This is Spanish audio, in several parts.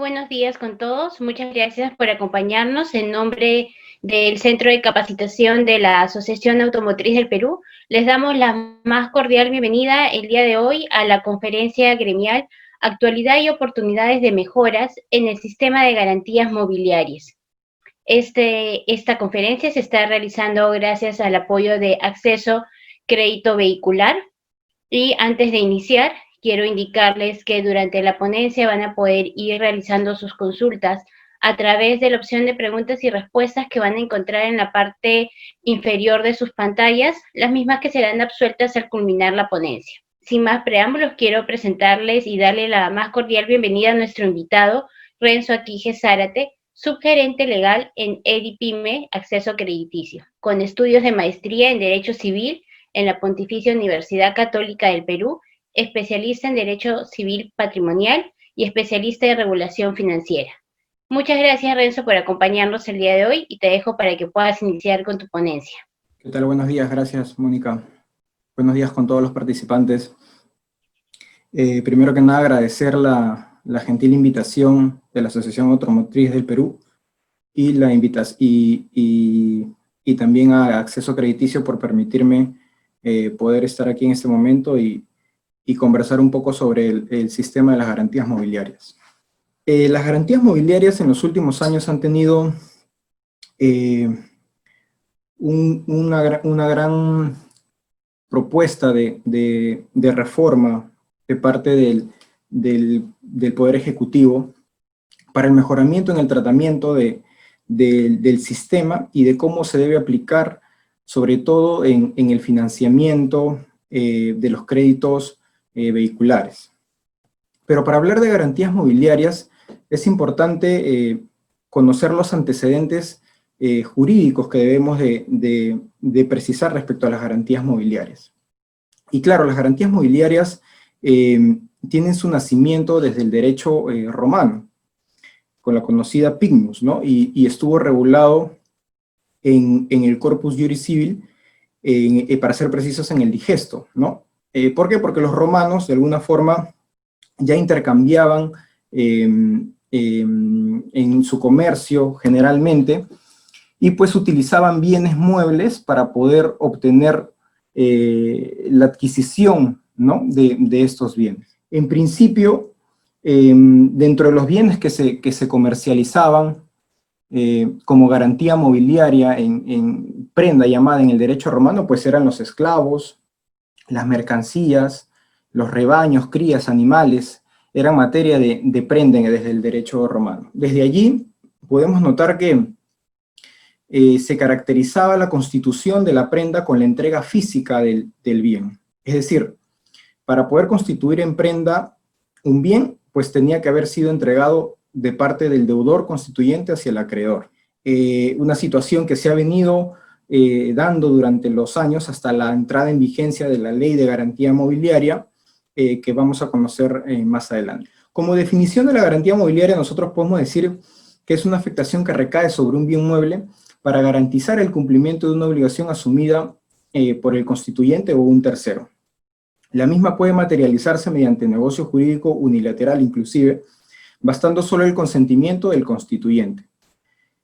buenos días con todos. Muchas gracias por acompañarnos en nombre del Centro de Capacitación de la Asociación Automotriz del Perú. Les damos la más cordial bienvenida el día de hoy a la conferencia gremial Actualidad y oportunidades de mejoras en el sistema de garantías mobiliarias. Esta conferencia se está realizando gracias al apoyo de Acceso Crédito Vehicular. Y antes de iniciar, quiero indicarles que durante la ponencia van a poder ir realizando sus consultas a través de la opción de preguntas y respuestas que van a encontrar en la parte inferior de sus pantallas, las mismas que serán absueltas al culminar la ponencia. Sin más preámbulos, quiero presentarles y darle la más cordial bienvenida a nuestro invitado, Renzo Aquije Zárate, subgerente legal en EDIPYME Acceso Crediticio, con estudios de maestría en Derecho Civil en la Pontificia Universidad Católica del Perú, especialista en Derecho Civil Patrimonial y especialista en Regulación Financiera. Muchas gracias, Renzo, por acompañarnos el día de hoy y te dejo para que puedas iniciar con tu ponencia. ¿Qué tal? Buenos días, gracias, Mónica. Buenos días con todos los participantes. Primero que nada, agradecer la gentil invitación de la Asociación Automotriz del Perú y también a Acceso Crediticio por permitirme poder estar aquí en este momento y conversar un poco sobre el sistema de las garantías mobiliarias. Las garantías mobiliarias en los últimos años han tenido una gran propuesta de reforma de parte del Poder Ejecutivo para el mejoramiento en el tratamiento del sistema y de cómo se debe aplicar, sobre todo en el financiamiento de los créditos vehiculares. Pero para hablar de garantías mobiliarias es importante conocer los antecedentes jurídicos que debemos de precisar respecto a las garantías mobiliarias. Y claro, las garantías mobiliarias tienen su nacimiento desde el derecho romano, con la conocida Pignus, ¿no? Y estuvo regulado en el Corpus Juris Civil, para ser precisos, en el Digesto, ¿no? ¿Por qué? Porque los romanos, de alguna forma, ya intercambiaban en su comercio, generalmente, y pues utilizaban bienes muebles para poder obtener la adquisición, ¿no?, de estos bienes. En principio, dentro de los bienes que se comercializaban como garantía mobiliaria en prenda llamada en el derecho romano, pues eran los esclavos, las mercancías, los rebaños, crías, animales, eran materia de prenda desde el derecho romano. Desde allí podemos notar que se caracterizaba la constitución de la prenda con la entrega física del bien. Es decir, para poder constituir en prenda un bien, pues tenía que haber sido entregado de parte del deudor constituyente hacia el acreedor. Una situación que se ha venido dando durante los años hasta la entrada en vigencia de la Ley de Garantía Mobiliaria, que vamos a conocer más adelante. Como definición de la garantía mobiliaria, nosotros podemos decir que es una afectación que recae sobre un bien mueble para garantizar el cumplimiento de una obligación asumida por el constituyente o un tercero. La misma puede materializarse mediante negocio jurídico unilateral inclusive, bastando solo el consentimiento del constituyente,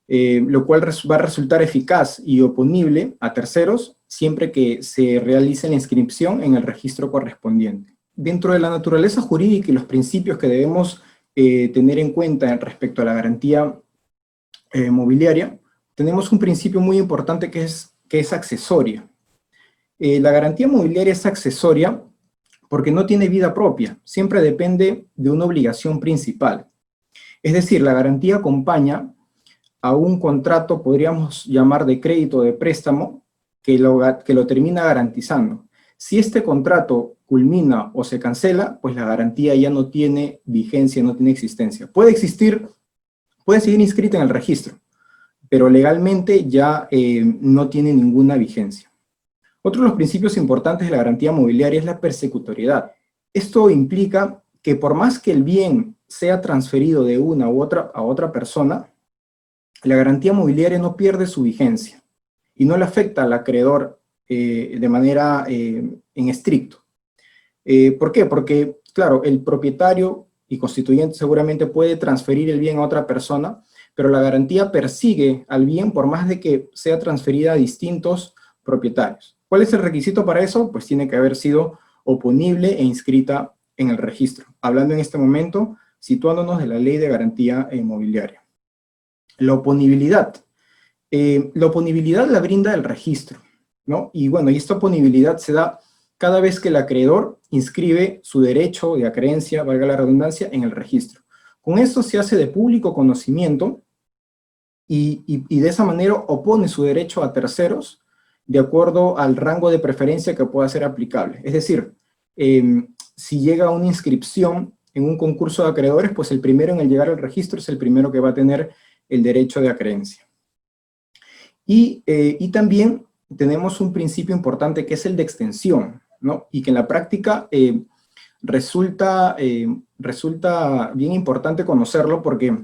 lo cual va a resultar eficaz y oponible a terceros siempre que se realice la inscripción en el registro correspondiente. Dentro de la naturaleza jurídica y los principios que debemos tener en cuenta respecto a la garantía mobiliaria, tenemos un principio muy importante que es accesoria. La garantía mobiliaria es accesoria porque no tiene vida propia, siempre depende de una obligación principal. Es decir, la garantía acompaña a un contrato, podríamos llamar de crédito o de préstamo, que lo termina garantizando. Si este contrato culmina o se cancela, pues la garantía ya no tiene vigencia, no tiene existencia. Puede existir, puede seguir inscrita en el registro, pero legalmente ya no tiene ninguna vigencia. Otro de los principios importantes de la garantía mobiliaria es la persecutoriedad. Esto implica que por más que el bien sea transferido de una u otra a otra persona, la garantía mobiliaria no pierde su vigencia y no le afecta al acreedor de manera en estricto. ¿Por qué? Porque, claro, el propietario y constituyente seguramente puede transferir el bien a otra persona, pero la garantía persigue al bien por más de que sea transferida a distintos propietarios. ¿Cuál es el requisito para eso? Pues tiene que haber sido oponible e inscrita en el registro. Hablando en este momento, situándonos de la Ley de Garantía Inmobiliaria. La oponibilidad. La oponibilidad la brinda el registro, ¿no? Y bueno, y esta oponibilidad se da cada vez que el acreedor inscribe su derecho de acreencia, valga la redundancia, en el registro. Con esto se hace de público conocimiento y de esa manera opone su derecho a terceros de acuerdo al rango de preferencia que pueda ser aplicable. Es decir, si llega una inscripción en un concurso de acreedores, pues el primero en el llegar al registro es el primero que va a tener el derecho de acreencia. Y también tenemos un principio importante que es el de extensión, ¿no? Y que en la práctica resulta bien importante conocerlo porque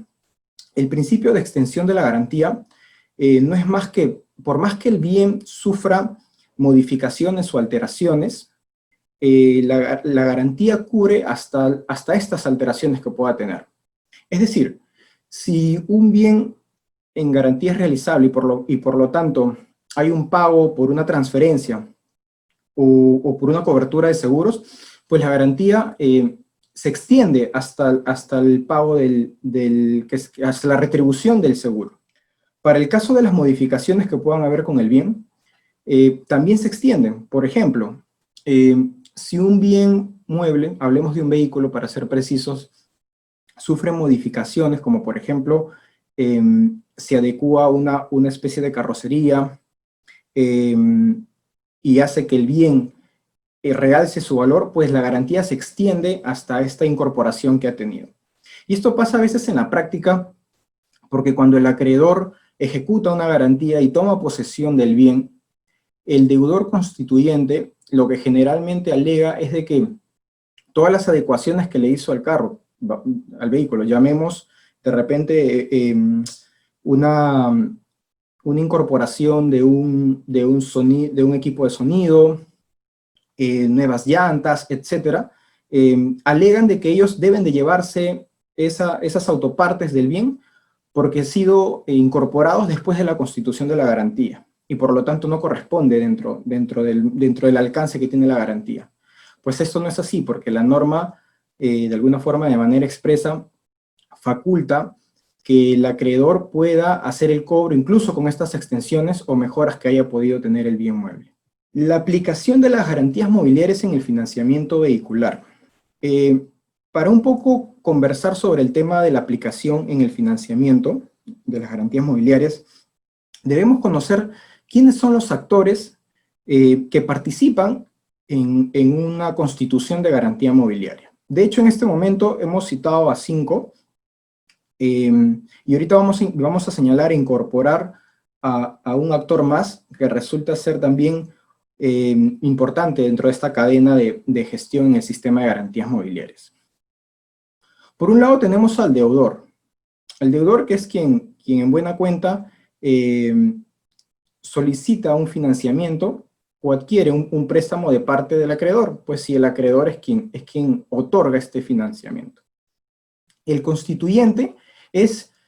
el principio de extensión de la garantía no es más que, por más que el bien sufra modificaciones o alteraciones, la garantía cubre hasta estas alteraciones que pueda tener. Es decir, si un bien en garantía es realizable y por lo tanto hay un pago por una transferencia o por una cobertura de seguros, pues la garantía se extiende hasta el pago hasta la retribución del seguro. Para el caso de las modificaciones que puedan haber con el bien, también se extienden. Por ejemplo, si un bien mueble, hablemos de un vehículo para ser precisos, sufre modificaciones como por ejemplo, se adecúa una especie de carrocería y hace que el bien realce su valor, pues la garantía se extiende hasta esta incorporación que ha tenido. Y esto pasa a veces en la práctica porque cuando el acreedor ejecuta una garantía y toma posesión del bien, el deudor constituyente lo que generalmente alega es de que todas las adecuaciones que le hizo al carro, al vehículo, llamemos de repente una incorporación de un equipo de sonido, nuevas llantas, etcétera, alegan de que ellos deben de llevarse esas autopartes del bien porque han sido incorporados después de la constitución de la garantía y por lo tanto no corresponde dentro del alcance que tiene la garantía. Pues esto no es así, porque la norma, de alguna forma, de manera expresa, faculta que el acreedor pueda hacer el cobro incluso con estas extensiones o mejoras que haya podido tener el bien mueble. La aplicación de las garantías mobiliarias en el financiamiento vehicular. Para un poco conversar sobre el tema de la aplicación en el financiamiento de las garantías mobiliarias, debemos conocer quiénes son los actores que participan en una constitución de garantía mobiliaria. De hecho, en este momento hemos citado a 5, y ahorita vamos a señalar e incorporar a un actor más que resulta ser también importante dentro de esta cadena de gestión en el sistema de garantías mobiliarias. Por un lado tenemos al deudor. El deudor que es quien en buena cuenta solicita un financiamiento o adquiere un préstamo de parte del acreedor, pues si el acreedor es quien otorga este financiamiento. El constituyente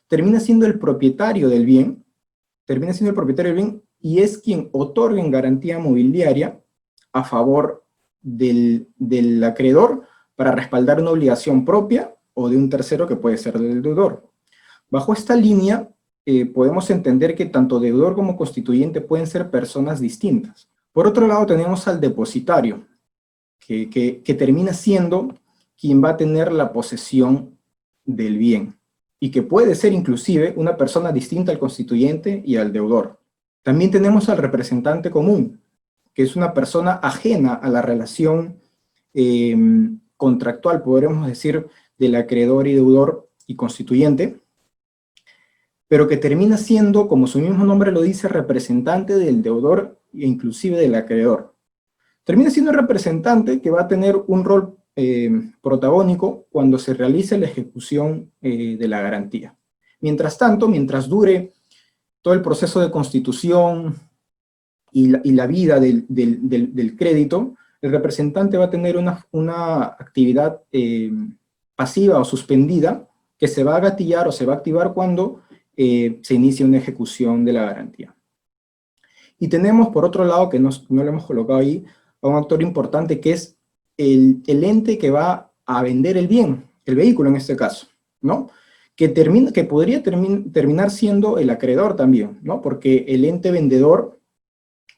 termina siendo el propietario del bien, y es quien otorga en garantía mobiliaria a favor del acreedor para respaldar una obligación propia o de un tercero que puede ser del deudor. Bajo esta línea, podemos entender que tanto deudor como constituyente pueden ser personas distintas. Por otro lado, tenemos al depositario, que termina siendo quien va a tener la posesión del bien, y que puede ser inclusive una persona distinta al constituyente y al deudor. También tenemos al representante común, que es una persona ajena a la relación contractual, podríamos decir, del acreedor y deudor y constituyente, pero que termina siendo, como su mismo nombre lo dice, representante del deudor e inclusive del acreedor. Termina siendo el representante que va a tener un rol protagónico cuando se realice la ejecución de la garantía. Mientras tanto, mientras dure todo el proceso de constitución y la vida del crédito, el representante va a tener una actividad pasiva o suspendida que se va a gatillar o se va a activar cuando se inicia una ejecución de la garantía. Y tenemos, por otro lado, que no lo hemos colocado ahí, a un actor importante que es el ente que va a vender el bien, el vehículo en este caso, ¿no? Que podría terminar siendo el acreedor también, ¿no? Porque el ente vendedor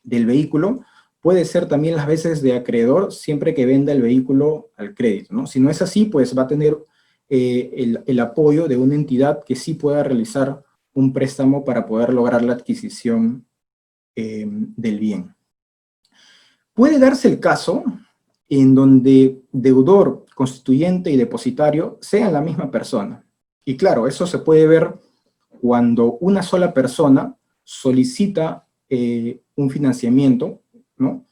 del vehículo puede ser también las veces de acreedor siempre que venda el vehículo al crédito, ¿no? Si no es así, pues va a tener el apoyo de una entidad que sí pueda realizar un préstamo para poder lograr la adquisición del bien. Puede darse el caso en donde deudor, constituyente y depositario sean la misma persona. Y claro, eso se puede ver cuando una sola persona solicita un financiamiento, ¿no?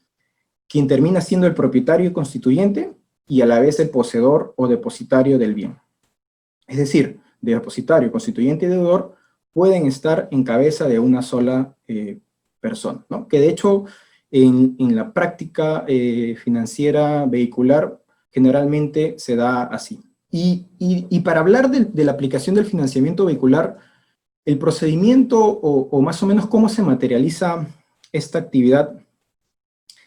Quien termina siendo el propietario y constituyente y a la vez el poseedor o depositario del bien. Es decir, depositario, constituyente y deudor pueden estar en cabeza de una sola persona, ¿no? Que de hecho en la práctica financiera vehicular generalmente se da así. Y para hablar de la aplicación del financiamiento vehicular, el procedimiento o más o menos cómo se materializa esta actividad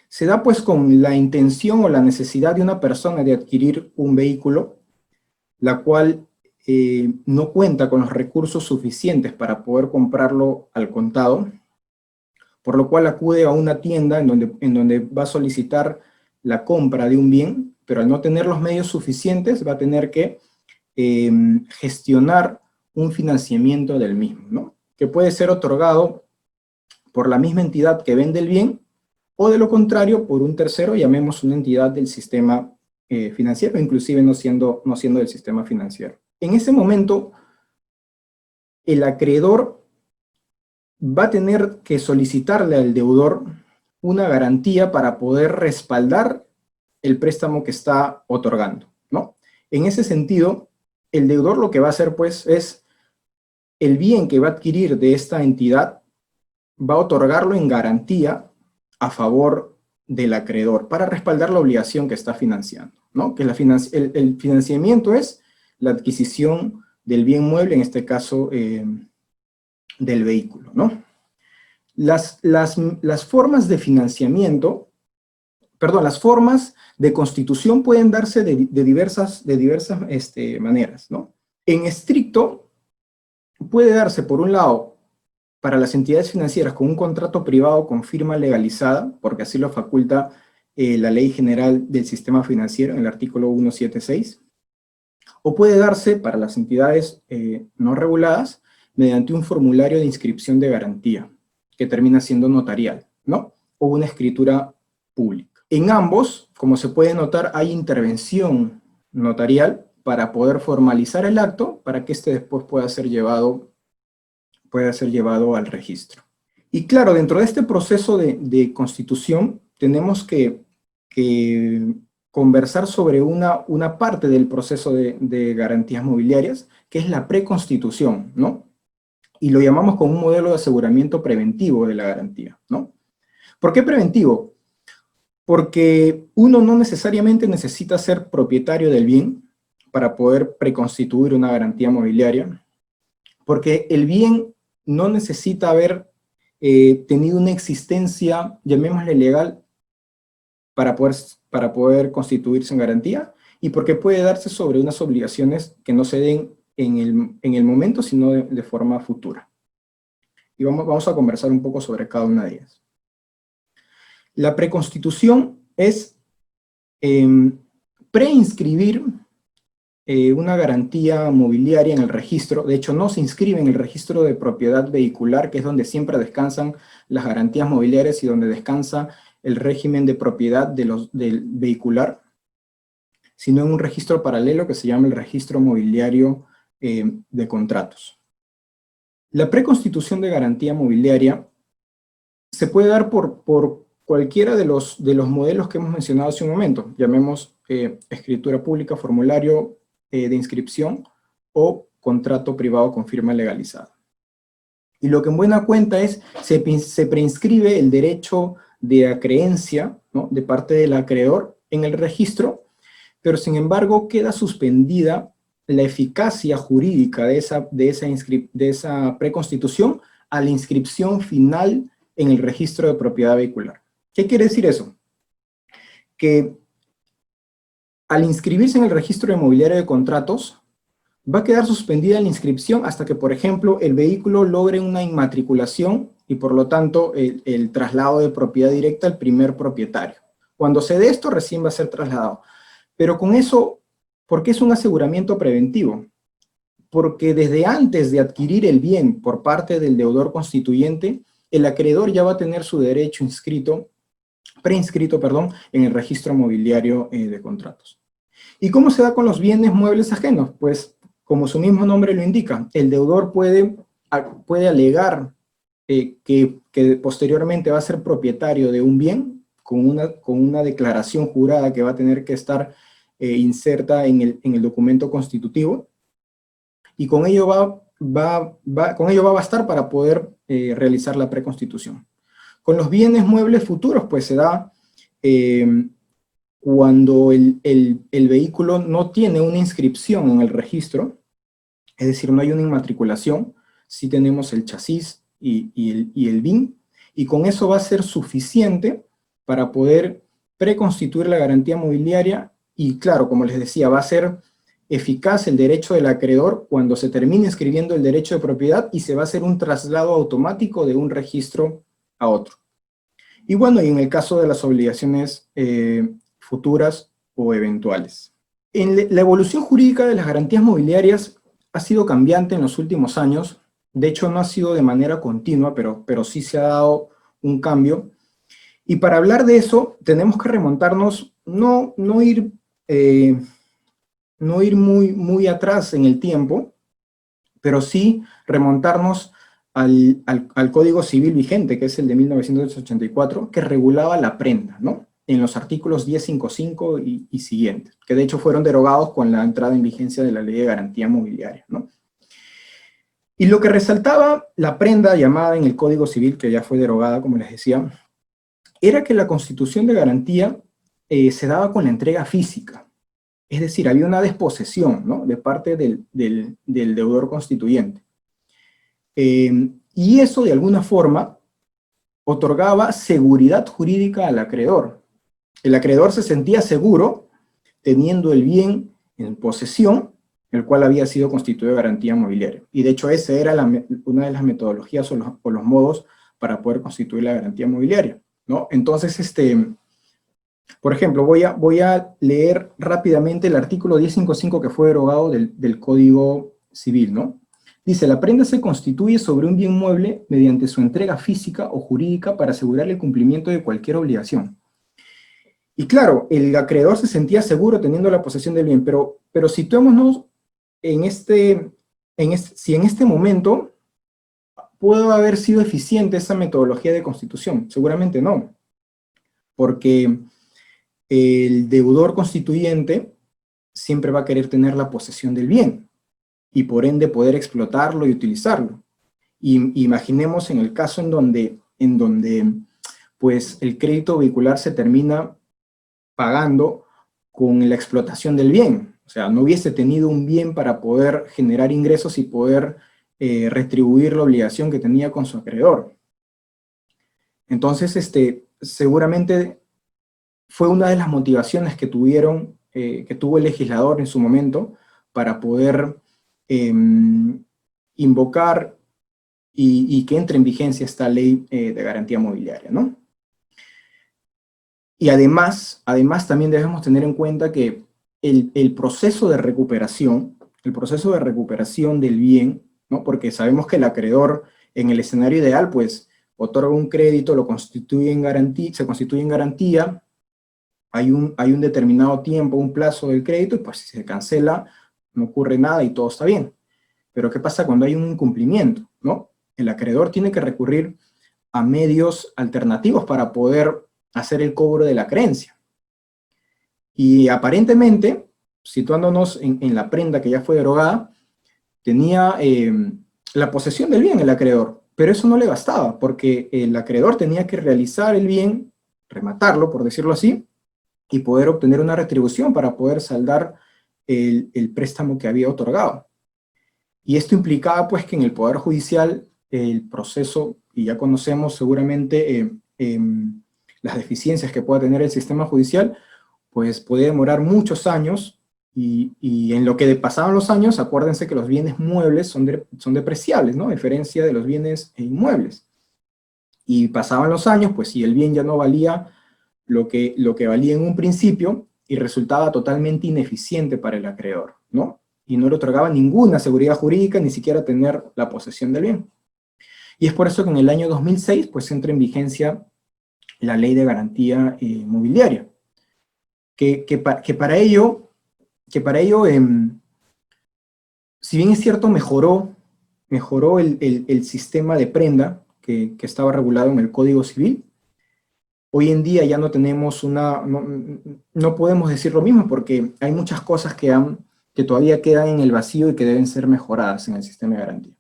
se da pues con la intención o la necesidad de una persona de adquirir un vehículo, la cual no cuenta con los recursos suficientes para poder comprarlo al contado, por lo cual acude a una tienda en donde va a solicitar la compra de un bien, pero al no tener los medios suficientes va a tener que gestionar un financiamiento del mismo, ¿no? Que puede ser otorgado por la misma entidad que vende el bien, o de lo contrario, por un tercero, llamemos una entidad del sistema financiero, inclusive no siendo del sistema financiero. En ese momento, el acreedor va a tener que solicitarle al deudor una garantía para poder respaldar el préstamo que está otorgando, ¿no? En ese sentido, el deudor lo que va a hacer, pues, es el bien que va a adquirir de esta entidad, va a otorgarlo en garantía a favor del acreedor para respaldar la obligación que está financiando, ¿no? Que el financiamiento es la adquisición del bien mueble, en este caso del vehículo, ¿no? Las formas de financiamiento, perdón, las formas de constitución pueden darse de diversas maneras, ¿no? En estricto, puede darse, por un lado, para las entidades financieras con un contrato privado con firma legalizada, porque así lo faculta la Ley General del Sistema Financiero en el artículo 176, o puede darse para las entidades no reguladas mediante un formulario de inscripción de garantía, que termina siendo notarial, ¿no? O una escritura pública. En ambos, como se puede notar, hay intervención notarial para poder formalizar el acto para que este después pueda ser llevado al registro. Y claro, dentro de este proceso de constitución, tenemos que conversar sobre una parte del proceso de garantías mobiliarias, que es la preconstitución, ¿no? Y lo llamamos como un modelo de aseguramiento preventivo de la garantía, ¿no? ¿Por qué preventivo? Porque uno no necesariamente necesita ser propietario del bien para poder preconstituir una garantía mobiliaria, porque el bien no necesita haber tenido una existencia, llamémosle legal, para poder constituirse en garantía, y porque puede darse sobre unas obligaciones que no se den en el momento, sino de forma futura. Y vamos a conversar un poco sobre cada una de ellas. La preconstitución es preinscribir una garantía mobiliaria en el registro. De hecho, no se inscribe en el registro de propiedad vehicular, que es donde siempre descansan las garantías mobiliarias y donde descansa el régimen de propiedad del vehicular, sino en un registro paralelo que se llama el registro mobiliario de contratos. La preconstitución de garantía mobiliaria se puede dar por cualquiera de los modelos que hemos mencionado hace un momento, llamemos escritura pública, formulario de inscripción o contrato privado con firma legalizada. Y lo que en buena cuenta es, se preinscribe el derecho de acreencia, ¿no?, de parte del acreedor en el registro, pero sin embargo queda suspendida la eficacia jurídica de esa preconstitución a la inscripción final en el registro de propiedad vehicular. ¿Qué quiere decir eso? Que al inscribirse en el registro inmobiliario de contratos, va a quedar suspendida la inscripción hasta que, por ejemplo, el vehículo logre una inmatriculación y, por lo tanto, el traslado de propiedad directa al primer propietario. Cuando se dé esto, recién va a ser trasladado. Pero con eso, ¿por qué es un aseguramiento preventivo? Porque desde antes de adquirir el bien por parte del deudor constituyente, el acreedor ya va a tener su derecho preinscrito, en el registro mobiliario de contratos. ¿Y cómo se da con los bienes muebles ajenos? Pues, como su mismo nombre lo indica, el deudor puede alegar que posteriormente va a ser propietario de un bien con una declaración jurada que va a tener que estar inserta en el documento constitutivo, y con ello va a bastar para poder realizar la preconstitución. Con los bienes muebles futuros, pues se da cuando el vehículo no tiene una inscripción en el registro, es decir, no hay una inmatriculación, sí tenemos el chasis y el BIN, y con eso va a ser suficiente para poder preconstituir la garantía mobiliaria, y claro, como les decía, va a ser eficaz el derecho del acreedor cuando se termine escribiendo el derecho de propiedad y se va a hacer un traslado automático de un registro a otro. Y bueno, y en el caso de las obligaciones futuras o eventuales. La evolución jurídica de las garantías mobiliarias ha sido cambiante en los últimos años. De hecho, no ha sido de manera continua, pero sí se ha dado un cambio. Y para hablar de eso, tenemos que remontarnos, no ir muy atrás en el tiempo, pero sí remontarnos al Código Civil vigente, que es el de 1984, que regulaba la prenda, ¿no? En los artículos 1055 y siguientes, que de hecho fueron derogados con la entrada en vigencia de la Ley de Garantía Mobiliaria, ¿no? Y lo que resaltaba la prenda llamada en el Código Civil, que ya fue derogada, como les decía, era que la constitución de garantía se daba con la entrega física. Es decir, había una desposesión, ¿no?, de parte del deudor constituyente. Y eso, de alguna forma, otorgaba seguridad jurídica al acreedor. El acreedor se sentía seguro teniendo el bien en posesión, el cual había sido constituido de garantía mobiliaria. Y de hecho, esa era una de las metodologías o los modos para poder constituir la garantía mobiliaria, ¿no? Entonces, por ejemplo, voy a leer rápidamente el artículo 1055 que fue derogado del Código Civil, ¿no? Dice: la prenda se constituye sobre un bien mueble mediante su entrega física o jurídica para asegurar el cumplimiento de cualquier obligación. Y claro, el acreedor se sentía seguro teniendo la posesión del bien, pero situémonos si en este momento pudo haber sido eficiente esa metodología de constitución. Seguramente no, porque el deudor constituyente siempre va a querer tener la posesión del bien, y por ende poder explotarlo y utilizarlo. Y imaginemos en el caso en donde pues el crédito vehicular se termina pagando con la explotación del bien. O sea, no hubiese tenido un bien para poder generar ingresos y poder retribuir la obligación que tenía con su acreedor. Entonces, seguramente fue una de las motivaciones que tuvo el legislador en su momento para poder invocar y que entre en vigencia esta ley de garantía mobiliaria, ¿no? Y además también debemos tener en cuenta que el proceso de recuperación del bien, ¿no? Porque sabemos que el acreedor en el escenario ideal, pues, otorga un crédito, se constituye en garantía, hay un determinado tiempo, un plazo del crédito, y pues si se cancela, no ocurre nada y todo está bien. Pero ¿qué pasa cuando hay un incumplimiento, ¿no? El acreedor tiene que recurrir a medios alternativos para poder hacer el cobro de la creencia. Y aparentemente, situándonos en la prenda que ya fue derogada, tenía la posesión del bien el acreedor, pero eso no le bastaba, porque el acreedor tenía que realizar el bien, rematarlo, por decirlo así, y poder obtener una retribución para poder saldar el préstamo que había otorgado. Y esto implicaba pues que en el Poder Judicial el proceso, y ya conocemos seguramente las deficiencias que pueda tener el sistema judicial, pues puede demorar muchos años, y en lo que pasaban los años, acuérdense que los bienes muebles son depreciables, ¿no? A diferencia de los bienes inmuebles. Y pasaban los años, pues si el bien ya no valía lo que valía en un principio, y resultaba totalmente ineficiente para el acreedor, ¿no? Y no le otorgaba ninguna seguridad jurídica, ni siquiera tener la posesión del bien. Y es por eso que en el año 2006, pues entra en vigencia la Ley de Garantía Mobiliaria, que para ello, si bien es cierto, mejoró el sistema de prenda que estaba regulado en el Código Civil. Hoy en día ya no tenemos no podemos decir lo mismo, porque hay muchas cosas que todavía quedan en el vacío y que deben ser mejoradas en el sistema de garantía.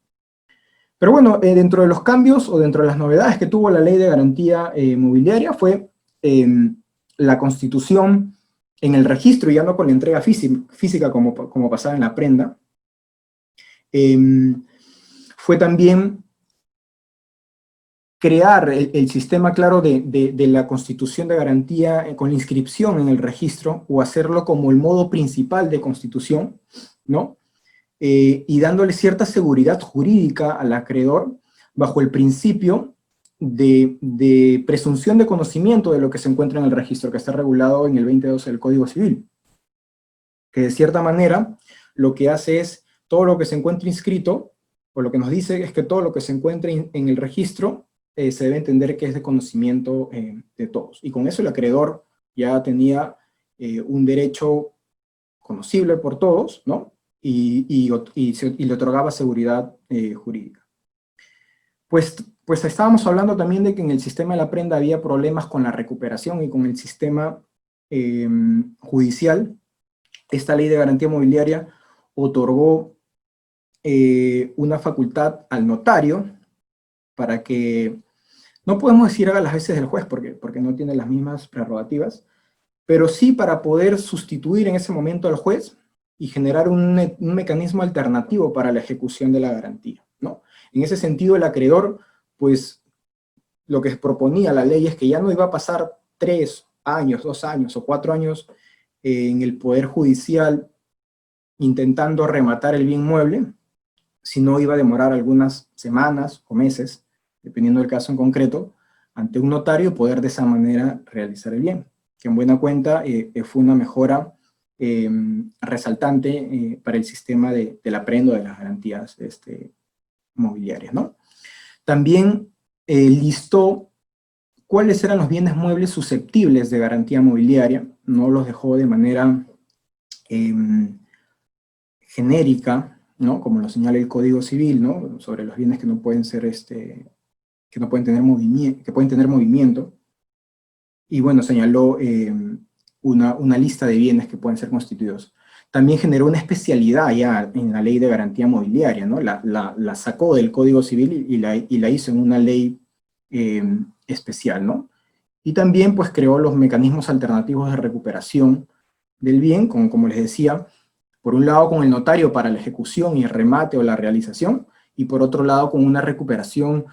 Pero bueno, dentro de los cambios o dentro de las novedades que tuvo la Ley de Garantía Mobiliaria fue la constitución en el registro, ya no con la entrega física como pasaba en la prenda. Fue también crear el sistema, claro, de la constitución de garantía con la inscripción en el registro, o hacerlo como el modo principal de constitución, ¿no? Y dándole cierta seguridad jurídica al acreedor bajo el principio de presunción de conocimiento de lo que se encuentra en el registro, que está regulado en el 2012 del Código Civil, que de cierta manera lo que hace es todo lo que se encuentra inscrito, o lo que nos dice es que todo lo que se encuentra en el registro se debe entender que es de conocimiento de todos. Y con eso el acreedor ya tenía un derecho conocible por todos, ¿no? Y le otorgaba seguridad jurídica. Pues estábamos hablando también de que en el sistema de la prenda había problemas con la recuperación y con el sistema judicial. Esta Ley de Garantía Mobiliaria otorgó una facultad al notario para que, no podemos decir haga las veces del juez porque no tiene las mismas prerrogativas, pero sí para poder sustituir en ese momento al juez y generar un mecanismo alternativo para la ejecución de la garantía, ¿no? En ese sentido, el acreedor, pues, lo que proponía la ley es que ya no iba a pasar 3 años, 2 años o 4 años en el Poder Judicial intentando rematar el bien mueble, sino iba a demorar algunas semanas o meses, dependiendo del caso en concreto, ante un notario, poder de esa manera realizar el bien, que en buena cuenta fue una mejora resaltante para el sistema de la prenda, de las garantías mobiliarias, ¿no? También listó cuáles eran los bienes muebles susceptibles de garantía mobiliaria, no los dejó de manera genérica, ¿no? Como lo señala el Código Civil, ¿no? Sobre los bienes que no pueden ser, que no pueden tener movimiento, que pueden tener movimiento. Y bueno, señaló una lista de bienes que pueden ser constituidos. También generó una especialidad ya en la Ley de Garantía Mobiliaria, ¿no? La sacó del Código Civil y la hizo en una ley especial, ¿no? Y también pues creó los mecanismos alternativos de recuperación del bien, como les decía, por un lado con el notario para la ejecución y el remate o la realización, y por otro lado con una recuperación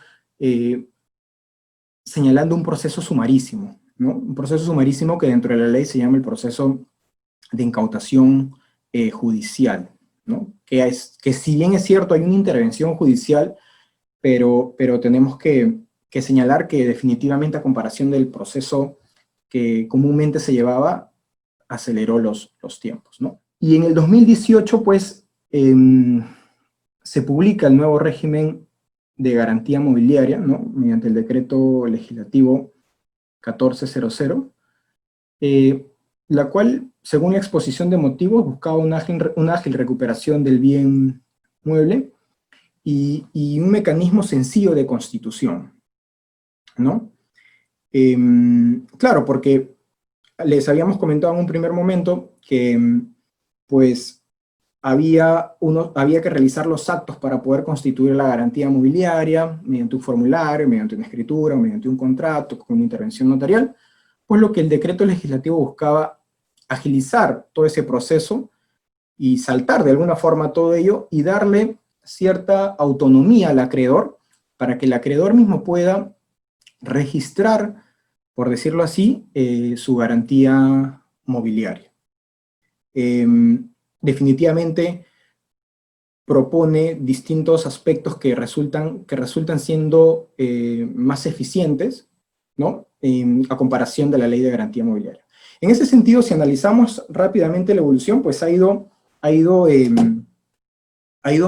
señalando un proceso sumarísimo, ¿no? Un proceso sumarísimo que dentro de la ley se llama el proceso de incautación judicial, ¿no? Que si bien es cierto hay una intervención judicial, pero tenemos que señalar que definitivamente a comparación del proceso que comúnmente se llevaba, aceleró los tiempos, ¿no? Y en el 2018, pues, se publica el nuevo régimen de garantía mobiliaria, ¿no? Mediante el decreto legislativo 1400, la cual, según la exposición de motivos, buscaba una ágil recuperación del bien mueble y un mecanismo sencillo de constitución, ¿no? Claro, porque les habíamos comentado en un primer momento que, pues, había que realizar los actos para poder constituir la garantía mobiliaria, mediante un formulario, mediante una escritura, mediante un contrato, con una intervención notarial, pues lo que el decreto legislativo buscaba agilizar todo ese proceso y saltar de alguna forma todo ello y darle cierta autonomía al acreedor para que el acreedor mismo pueda registrar, por decirlo así, su garantía mobiliaria. Definitivamente propone distintos aspectos que resultan siendo más eficientes, ¿no? A comparación de la Ley de Garantía Mobiliaria. En ese sentido, si analizamos rápidamente la evolución, pues ha ido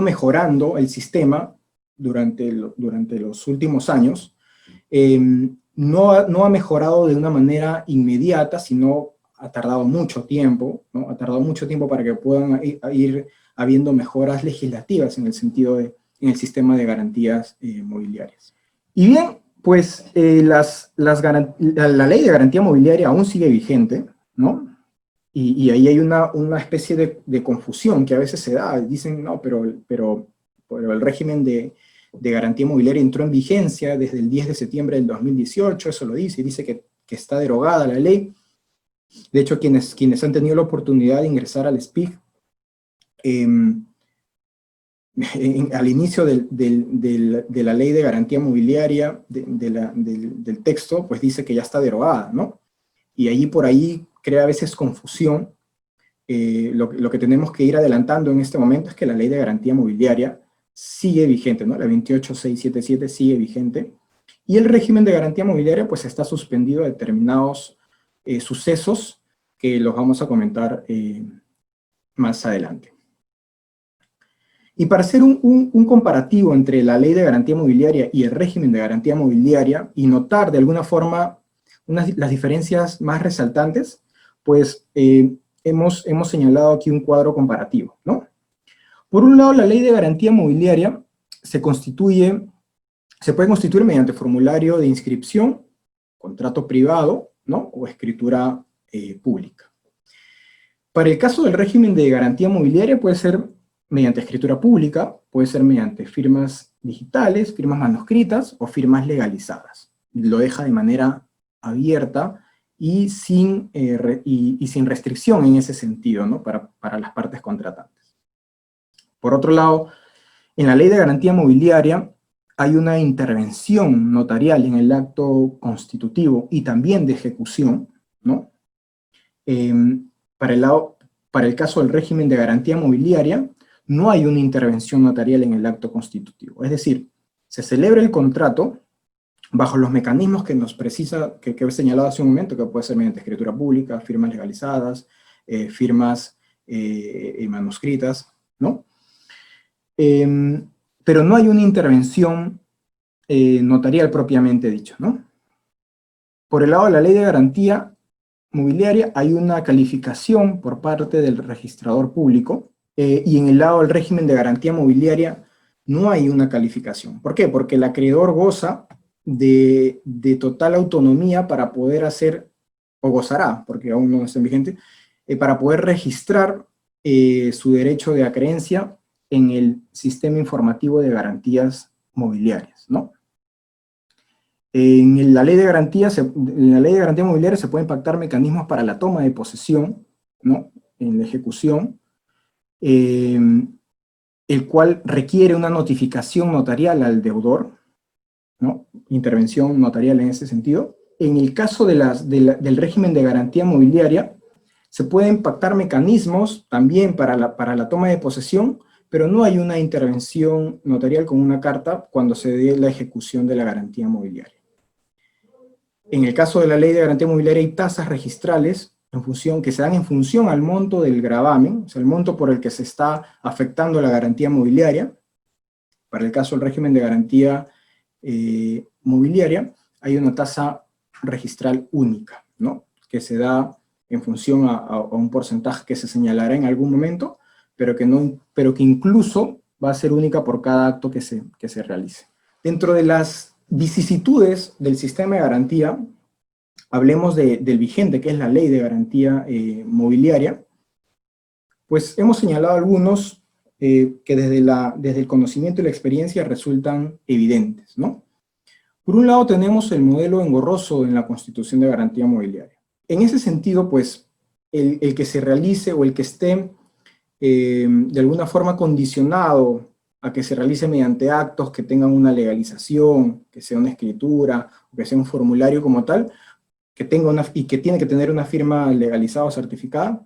mejorando el sistema durante los últimos años. No ha mejorado de una manera inmediata, sino ha tardado mucho tiempo, ¿no? Ha tardado mucho tiempo para que puedan ir habiendo mejoras legislativas en el sentido en el sistema de garantías mobiliarias. Y bien, pues la ley de garantía mobiliaria aún sigue vigente, ¿no? Y ahí hay una especie de confusión que a veces se da. Dicen, no, pero el régimen de garantía mobiliaria entró en vigencia desde el 10 de septiembre del 2018, eso lo dice, y dice que está derogada la ley. De hecho, quienes han tenido la oportunidad de ingresar al SPIC, al inicio de la ley de garantía mobiliaria, del texto, pues dice que ya está derogada, ¿no? Y allí por ahí crea a veces confusión. Lo que tenemos que ir adelantando en este momento es que la ley de garantía mobiliaria sigue vigente, ¿no? La 28677 sigue vigente, y el régimen de garantía mobiliaria pues está suspendido a determinados sucesos que los vamos a comentar más adelante. Y para hacer un comparativo entre la ley de garantía mobiliaria y el régimen de garantía mobiliaria, y notar de alguna forma las diferencias más resaltantes, pues hemos señalado aquí un cuadro comparativo, ¿no? Por un lado, la ley de garantía mobiliaria se puede constituir mediante formulario de inscripción, contrato privado, ¿no? O escritura pública. Para el caso del régimen de garantía mobiliaria puede ser mediante escritura pública, puede ser mediante firmas digitales, firmas manuscritas o firmas legalizadas. Lo deja de manera abierta y sin restricción en ese sentido, ¿no? Para las partes contratantes. Por otro lado, en la ley de garantía mobiliaria hay una intervención notarial en el acto constitutivo y también de ejecución, ¿no? Para el caso del régimen de garantía mobiliaria, no hay una intervención notarial en el acto constitutivo. Es decir, se celebra el contrato bajo los mecanismos que nos precisa, que he señalado hace un momento, que puede ser mediante escritura pública, firmas legalizadas, firmas manuscritas, ¿no? Pero no hay una intervención notarial propiamente dicho, ¿no? Por el lado de la ley de garantía mobiliaria hay una calificación por parte del registrador público, y en el lado del régimen de garantía mobiliaria no hay una calificación. ¿Por qué? Porque el acreedor goza de total autonomía para poder hacer, o gozará, porque aún no está en vigente, para poder registrar su derecho de acreencia en el sistema informativo de garantías mobiliarias, ¿no? En la ley de garantía mobiliaria se pueden pactar mecanismos para la toma de posesión, ¿no? En la ejecución, el cual requiere una notificación notarial al deudor, ¿no? Intervención notarial en ese sentido. En el caso del régimen de garantía mobiliaria, se pueden pactar mecanismos también para la toma de posesión, pero no hay una intervención notarial con una carta cuando se dé la ejecución de la garantía mobiliaria. En el caso de la ley de garantía mobiliaria hay tasas registrales que se dan en función al monto del gravamen, o sea, el monto por el que se está afectando la garantía mobiliaria. Para el caso del régimen de garantía mobiliaria, hay una tasa registral única, ¿no? Que se da en función a un porcentaje que se señalará en algún momento, pero que incluso va a ser única por cada acto que se realice. Dentro de las vicisitudes del sistema de garantía, hablemos del vigente, que es la ley de garantía mobiliaria. Pues hemos señalado algunos que desde el conocimiento y la experiencia resultan evidentes, ¿no? Por un lado tenemos el modelo engorroso en la Constitución de Garantía Mobiliaria. En ese sentido, pues, el que se realice o el que esté de alguna forma condicionado a que se realice mediante actos que tengan una legalización, que sea una escritura, o que sea un formulario como tal, que tenga y que tiene que tener una firma legalizada o certificada,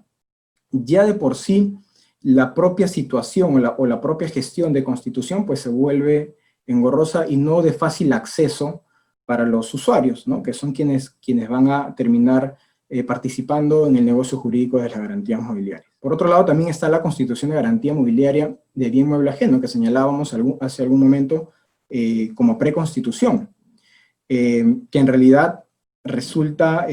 ya de por sí la propia situación o la propia gestión de constitución pues se vuelve engorrosa y no de fácil acceso para los usuarios, ¿no? Que son quienes van a terminar participando en el negocio jurídico de las garantías mobiliarias. Por otro lado, también está la Constitución de Garantía Mobiliaria de Bien Mueble Ajeno, que señalábamos hace algún momento como preconstitución, que en realidad resulta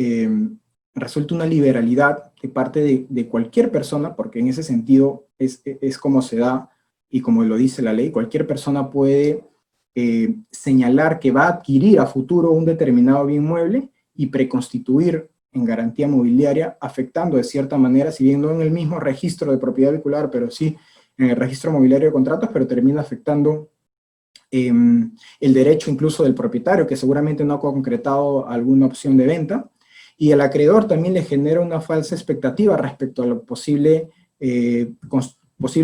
una liberalidad de parte de cualquier persona, porque en ese sentido es como se da y como lo dice la ley, cualquier persona puede señalar que va a adquirir a futuro un determinado bien mueble y preconstituir en garantía mobiliaria, afectando de cierta manera, si bien no en el mismo registro de propiedad vehicular, pero sí en el registro mobiliario de contratos, pero termina afectando el derecho incluso del propietario, que seguramente no ha concretado alguna opción de venta, y al acreedor también le genera una falsa expectativa respecto a la posible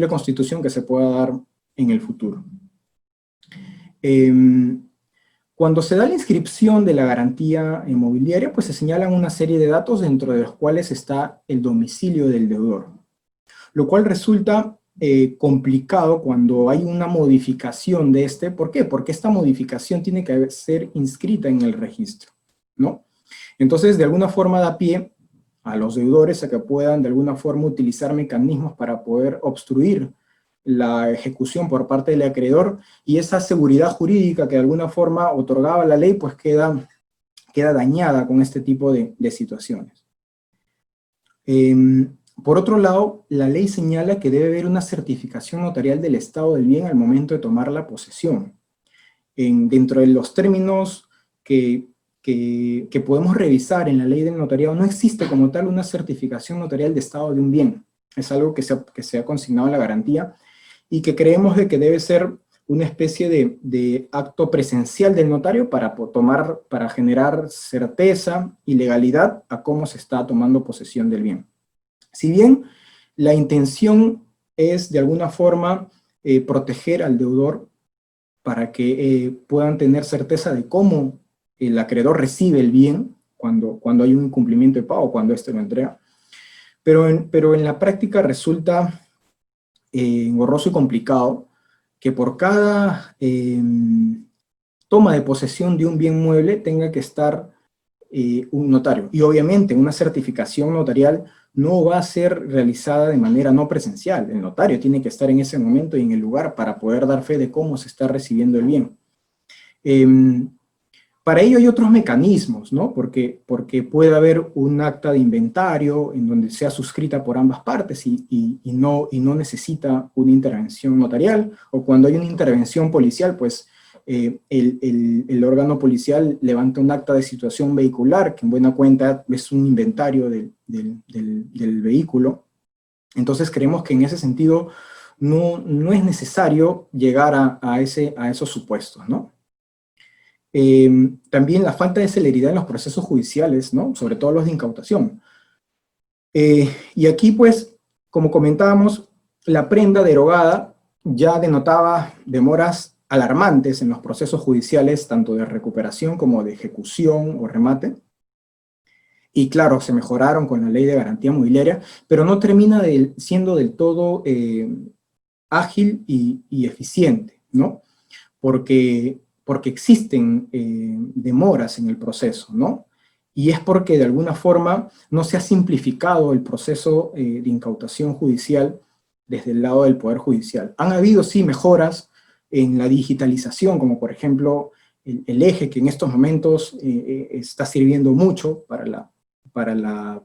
constitución que se pueda dar en el futuro. Cuando se da la inscripción de la garantía inmobiliaria, pues se señalan una serie de datos dentro de los cuales está el domicilio del deudor, lo cual resulta complicado cuando hay una modificación de este. ¿Por qué? Porque esta modificación tiene que ser inscrita en el registro, ¿no? Entonces, de alguna forma da pie a los deudores a que puedan de alguna forma utilizar mecanismos para poder obstruir la ejecución por parte del acreedor, y esa seguridad jurídica que de alguna forma otorgaba la ley, pues queda dañada con este tipo de situaciones. Por otro lado, la ley señala que debe haber una certificación notarial del estado del bien al momento de tomar la posesión. Dentro de los términos que podemos revisar en la ley del notariado, no existe como tal una certificación notarial de estado de un bien. Es algo que se ha consignado en la garantía y que creemos de que debe ser una especie de acto presencial del notario para generar certeza y legalidad a cómo se está tomando posesión del bien. Si bien la intención es de alguna forma proteger al deudor para que puedan tener certeza de cómo el acreedor recibe el bien cuando hay un incumplimiento de pago, cuando éste lo entrega, pero en la práctica resulta engorroso y complicado que por cada toma de posesión de un bien mueble tenga que estar un notario. Y obviamente una certificación notarial no va a ser realizada de manera no presencial. El notario tiene que estar en ese momento y en el lugar para poder dar fe de cómo se está recibiendo el bien. Para ello hay otros mecanismos, ¿no? Porque puede haber un acta de inventario en donde sea suscrita por ambas partes y no necesita una intervención notarial, o cuando hay una intervención policial, pues el órgano policial levanta un acta de situación vehicular, que en buena cuenta es un inventario del vehículo. Entonces creemos que en ese sentido no es necesario llegar a esos supuestos, ¿no? También la falta de celeridad en los procesos judiciales, ¿no? Sobre todo los de incautación. Y aquí, pues, como comentábamos, la prenda derogada ya denotaba demoras alarmantes en los procesos judiciales, tanto de recuperación como de ejecución o remate. Y claro, se mejoraron con la ley de garantía mobiliaria, pero no termina siendo del todo ágil y eficiente, ¿no? Porque existen demoras en el proceso, ¿no? Y es porque de alguna forma no se ha simplificado el proceso de incautación judicial desde el lado del Poder Judicial. Han habido, sí, mejoras en la digitalización, como por ejemplo el eje, que en estos momentos está sirviendo mucho para la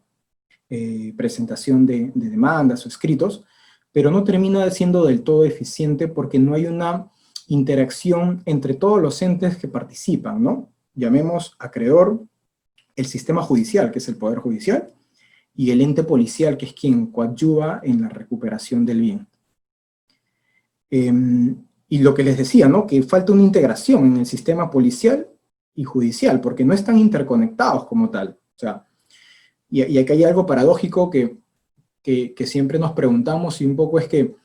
presentación de demandas o escritos, pero no termina siendo del todo eficiente porque no hay una interacción entre todos los entes que participan, ¿no? Llamemos acreedor, el sistema judicial, que es el Poder Judicial, y el ente policial, que es quien coadyuva en la recuperación del bien. Y lo que les decía, ¿no? Que falta una integración en el sistema policial y judicial, porque no están interconectados como tal. O sea, y aquí hay algo paradójico que que siempre nos preguntamos, y un poco es que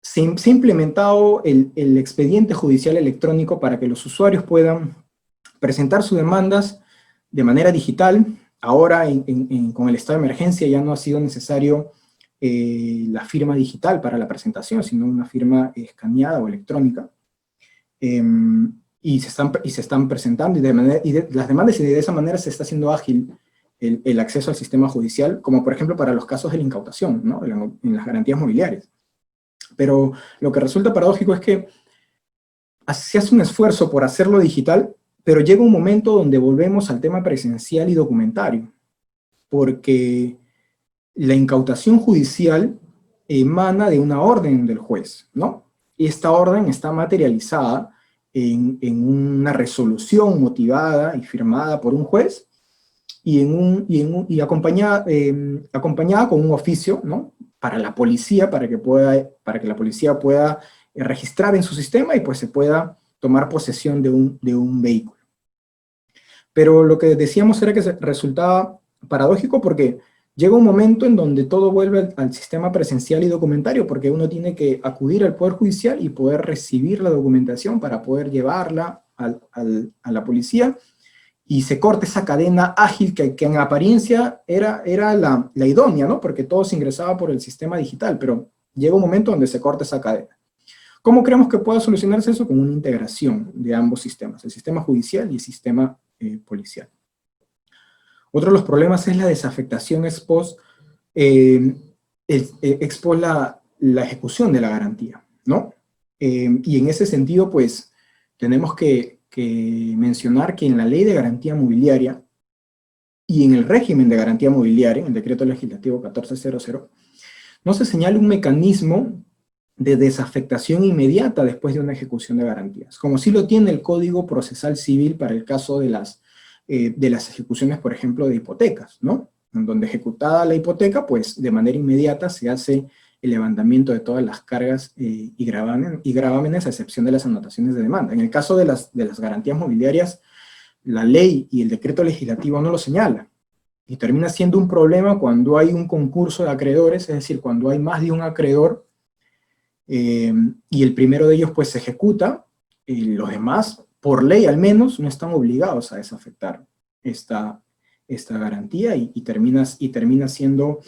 se ha implementado el expediente judicial electrónico para que los usuarios puedan presentar sus demandas de manera digital. Ahora, con el estado de emergencia, ya no ha sido necesario la firma digital para la presentación, sino una firma escaneada o electrónica. Y se están presentando, las demandas, y de esa manera se está haciendo ágil el acceso al sistema judicial, como por ejemplo para los casos de la incautación, ¿no? En las garantías mobiliarias. Pero lo que resulta paradójico es que se hace un esfuerzo por hacerlo digital, pero llega un momento donde volvemos al tema presencial y documentario, porque la incautación judicial emana de una orden del juez, ¿no? Y esta orden está materializada en una resolución motivada y firmada por un juez, y acompañada con un oficio, ¿no? Para la policía, para que la policía pueda registrar en su sistema y pues se pueda tomar posesión de un vehículo. Pero lo que decíamos era que resultaba paradójico porque llega un momento en donde todo vuelve al sistema presencial y documentario, porque uno tiene que acudir al Poder Judicial y poder recibir la documentación para poder llevarla a la policía, y se corta esa cadena ágil que en apariencia era la idónea, ¿no? Porque todo se ingresaba por el sistema digital, pero llega un momento donde se corta esa cadena. ¿Cómo creemos que pueda solucionarse eso? Con una integración de ambos sistemas, el sistema judicial y el sistema policial. Otro de los problemas es la desafectación ex post, la ejecución de la garantía, ¿no? Y en ese sentido, pues, tenemos que mencionar que en la Ley de Garantía Mobiliaria y en el régimen de garantía mobiliaria, en el Decreto Legislativo 1400, no se señala un mecanismo de desafectación inmediata después de una ejecución de garantías, como sí lo tiene el Código Procesal Civil para el caso de las ejecuciones, por ejemplo, de hipotecas, ¿no? En donde ejecutada la hipoteca, pues de manera inmediata se hace el levantamiento de todas las cargas y gravámenes, a excepción de las anotaciones de demanda. En el caso de las garantías mobiliarias, la ley y el decreto legislativo no lo señala, y termina siendo un problema cuando hay un concurso de acreedores, es decir, cuando hay más de un acreedor, y el primero de ellos pues se ejecuta, y los demás, por ley al menos, no están obligados a desafectar esta garantía, y termina siendo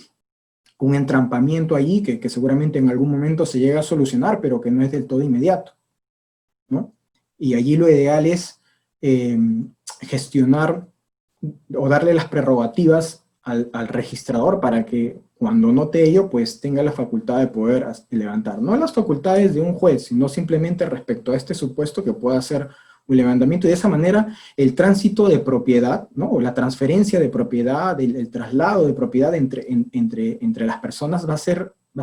un entrampamiento allí que seguramente en algún momento se llega a solucionar, pero que no es del todo inmediato, ¿no? Y allí lo ideal es gestionar o darle las prerrogativas al registrador para que cuando note ello, pues tenga la facultad de poder levantar. No las facultades de un juez, sino simplemente respecto a este supuesto que pueda hacer un levantamiento, y de esa manera el tránsito de propiedad, ¿no? O la transferencia de propiedad, el traslado de propiedad entre las personas va a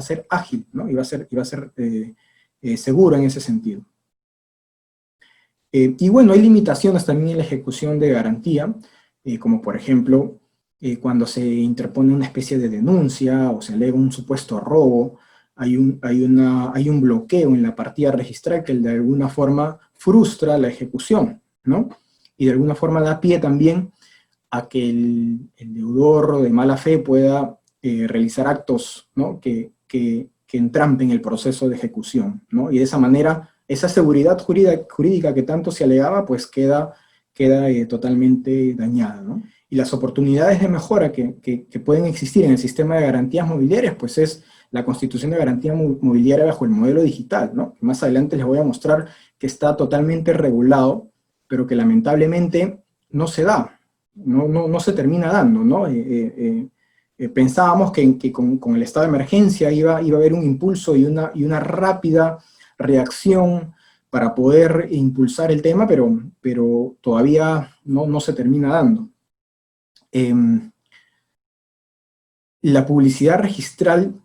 ser ágil, ¿no? Y va a ser seguro en ese sentido. Y bueno, hay limitaciones también en la ejecución de garantía, como por ejemplo, cuando se interpone una especie de denuncia o se alega un supuesto robo, hay un bloqueo en la partida registral que de alguna forma frustra la ejecución, ¿no? Y de alguna forma da pie también a que el deudor de mala fe pueda realizar actos, ¿no? que entrampen el proceso de ejecución, ¿no? Y de esa manera, esa seguridad jurídica que tanto se alegaba, pues queda totalmente dañada, ¿no? Y las oportunidades de mejora que pueden existir en el sistema de garantías mobiliarias, pues es la constitución de garantía mobiliaria bajo el modelo digital, ¿no? Más adelante les voy a mostrar que está totalmente regulado, pero que lamentablemente no se da, no se termina dando, ¿no? Pensábamos que con el estado de emergencia iba a haber un impulso y una rápida reacción para poder impulsar el tema, pero todavía no se termina dando. La publicidad registral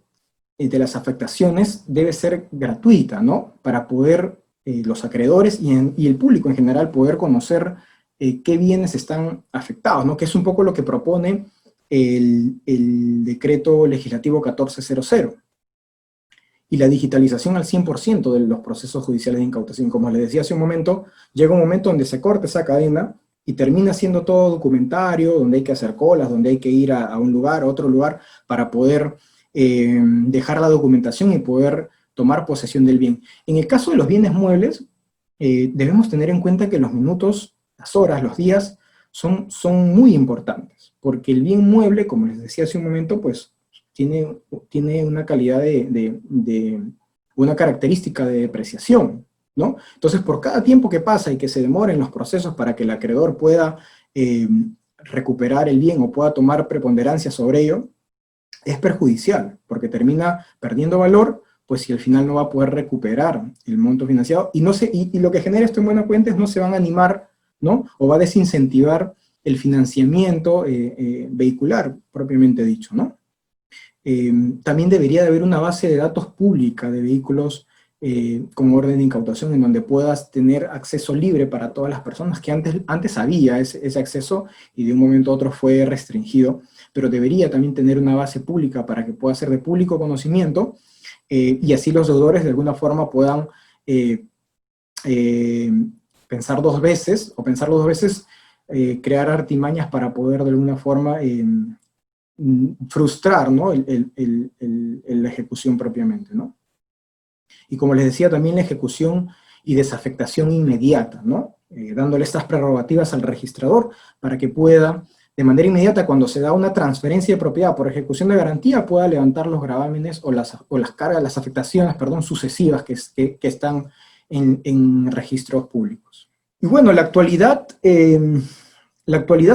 de las afectaciones debe ser gratuita, ¿no? Para poder los acreedores y el público en general poder conocer qué bienes están afectados, ¿no? Que es un poco lo que propone el decreto legislativo 1400. Y la digitalización al 100% de los procesos judiciales de incautación. Como les decía hace un momento, llega un momento donde se corta esa cadena y termina siendo todo documentario, donde hay que hacer colas, donde hay que ir a un lugar, a otro lugar, para poder dejar la documentación y poder tomar posesión del bien. En el caso de los bienes muebles, debemos tener en cuenta que los minutos, las horas, los días, son muy importantes, porque el bien mueble, como les decía hace un momento, pues tiene una calidad una característica de depreciación, ¿no? Entonces, por cada tiempo que pasa y que se demoren los procesos para que el acreedor pueda recuperar el bien o pueda tomar preponderancia sobre ello, es perjudicial, porque termina perdiendo valor, pues si al final no va a poder recuperar el monto financiado, y lo que genera esto en buena cuenta es no se van a animar, ¿no? O va a desincentivar el financiamiento vehicular, propiamente dicho, ¿no? También debería de haber una base de datos pública de vehículos con orden de incautación, en donde puedas tener acceso libre para todas las personas, que antes había ese acceso y de un momento a otro fue restringido, pero debería también tener una base pública para que pueda ser de público conocimiento, y así los deudores de alguna forma puedan pensar dos veces, crear artimañas para poder de alguna forma frustrar, ¿no? la ejecución propiamente, ¿no? Y como les decía, también la ejecución y desafectación inmediata, ¿no? Dándole estas prerrogativas al registrador para que pueda, de manera inmediata, cuando se da una transferencia de propiedad por ejecución de garantía, pueda levantar los gravámenes o las cargas, las afectaciones, perdón, sucesivas que están en registros públicos. Y bueno, la actualidad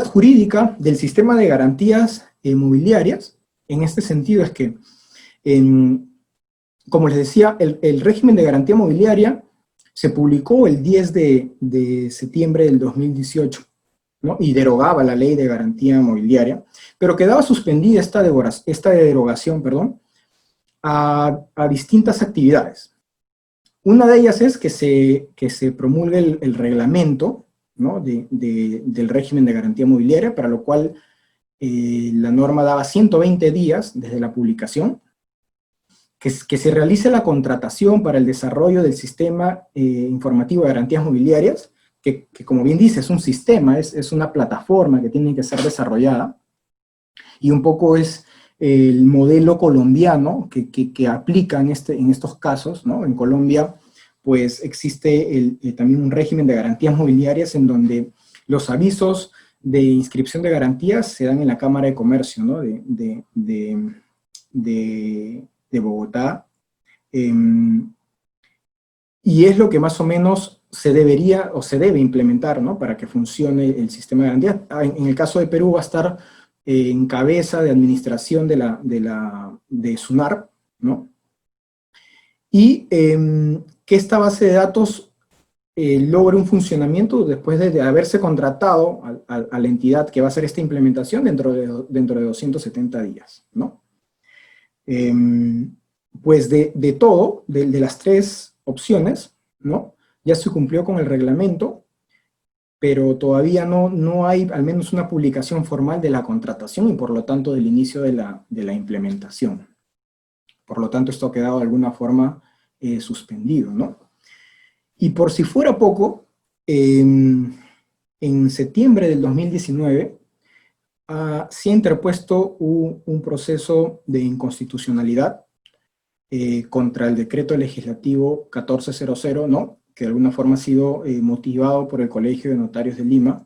jurídica del sistema de garantías inmobiliarias, en este sentido es que, como les decía, el régimen de garantía mobiliaria se publicó el 10 de septiembre del 2018, ¿no? Y derogaba la ley de garantía mobiliaria, pero quedaba suspendida esta derogación, perdón, a distintas actividades. Una de ellas es que se promulgue el reglamento, ¿no? del régimen de garantía mobiliaria, para lo cual la norma daba 120 días desde la publicación, que se realice la contratación para el desarrollo del sistema informativo de garantías mobiliarias, que como bien dice, es un sistema, es una plataforma que tiene que ser desarrollada, y un poco es el modelo colombiano que aplica en estos casos, ¿no? En Colombia, pues existe también un régimen de garantías mobiliarias en donde los avisos de inscripción de garantías se dan en la Cámara de Comercio, ¿no? de Bogotá, y es lo que más o menos se debería o se debe implementar, ¿no? Para que funcione el sistema de garantías. En el caso de Perú va a estar en cabeza de administración de SUNAR, ¿no? Y que esta base de datos logre un funcionamiento después de haberse contratado a la entidad que va a hacer esta implementación dentro de 270 días, ¿no? Pues de todo, de las tres opciones, ¿no? Ya se cumplió con el reglamento, pero todavía no hay al menos una publicación formal de la contratación y por lo tanto del inicio de la implementación. Por lo tanto, esto ha quedado de alguna forma suspendido, ¿no? Y por si fuera poco, en septiembre del 2019 se ha interpuesto un proceso de inconstitucionalidad contra el decreto legislativo 1400, ¿no? Que de alguna forma ha sido motivado por el Colegio de Notarios de Lima,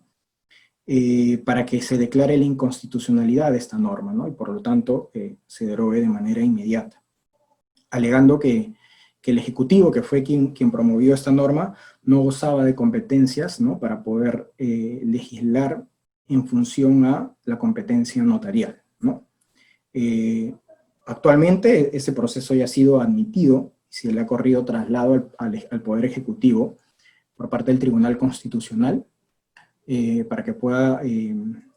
para que se declare la inconstitucionalidad de esta norma, ¿no? Y por lo tanto se derogue de manera inmediata, alegando que el Ejecutivo, que fue quien promovió esta norma, no gozaba de competencias, ¿no? Para poder legislar en función a la competencia notarial, ¿no? Actualmente ese proceso ya ha sido admitido, se le ha corrido traslado al Poder Ejecutivo por parte del Tribunal Constitucional, para que pueda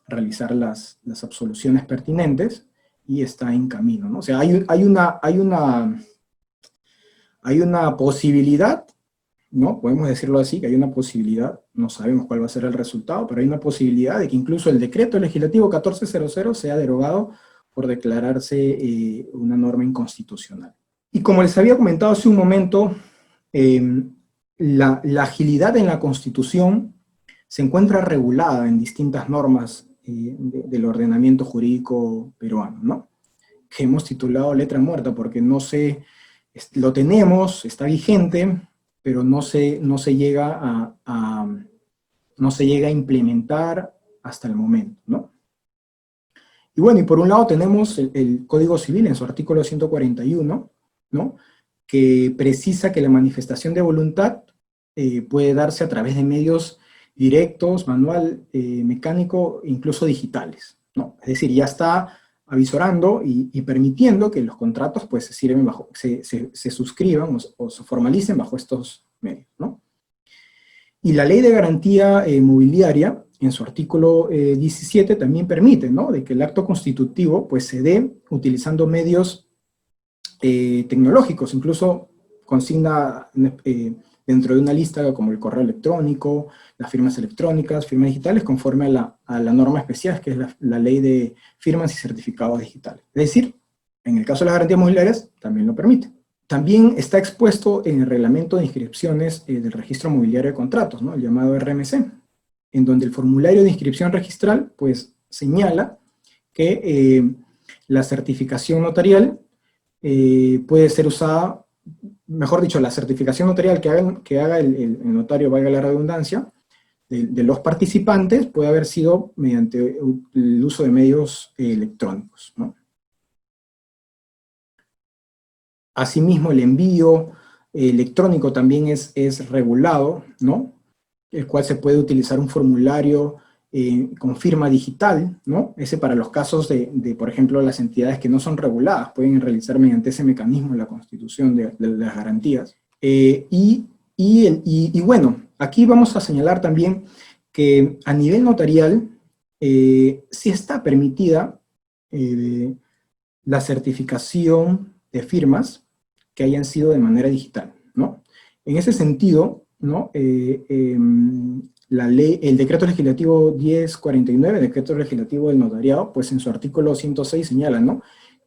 realizar las absoluciones pertinentes, y está en camino, ¿no? O sea, hay una posibilidad, ¿no? Podemos decirlo así, que hay una posibilidad, no sabemos cuál va a ser el resultado, pero hay una posibilidad de que incluso el decreto legislativo 1400 sea derogado por declararse una norma inconstitucional. Y como les había comentado hace un momento, la agilidad en la Constitución se encuentra regulada en distintas normas del ordenamiento jurídico peruano, ¿no? Que hemos titulado letra muerta, porque no se, lo tenemos, está vigente, pero no se llega no se llega a implementar hasta el momento, ¿no? Y bueno, y por un lado tenemos el Código Civil en su artículo 141, ¿no? Que precisa que la manifestación de voluntad puede darse a través de medios directos, manual, mecánico, incluso digitales, ¿no? Es decir, ya está avisorando y permitiendo que los contratos pues se suscriban o se formalicen bajo estos medios, ¿no? Y la Ley de Garantía Mobiliaria, en su artículo 17, también permite, ¿no?, de que el acto constitutivo pues se dé utilizando medios tecnológicos, incluso consigna dentro de una lista como el correo electrónico, las firmas electrónicas, firmas digitales, conforme a la norma especial, que es la Ley de Firmas y Certificados Digitales. Es decir, en el caso de las garantías mobiliarias, también lo permite. También está expuesto en el reglamento de inscripciones del Registro Mobiliario de Contratos, ¿no?, el llamado RMC, en donde el formulario de inscripción registral, pues, señala que la certificación notarial puede ser usada, mejor dicho, la certificación notarial que haga el notario, valga la redundancia, de los participantes, puede haber sido mediante el uso de medios electrónicos, ¿no? Asimismo, el envío electrónico también es regulado, ¿no?, el cual se puede utilizar un formulario con firma digital, ¿no? Ese para los casos por ejemplo, las entidades que no son reguladas, pueden realizar mediante ese mecanismo la constitución de las garantías. Y bueno, aquí vamos a señalar también que a nivel notarial sí está permitida la certificación de firmas que hayan sido de manera digital, ¿no? En ese sentido, ¿no?, la ley, el decreto legislativo 1049, decreto legislativo del notariado, pues en su artículo 106 señala, ¿no?,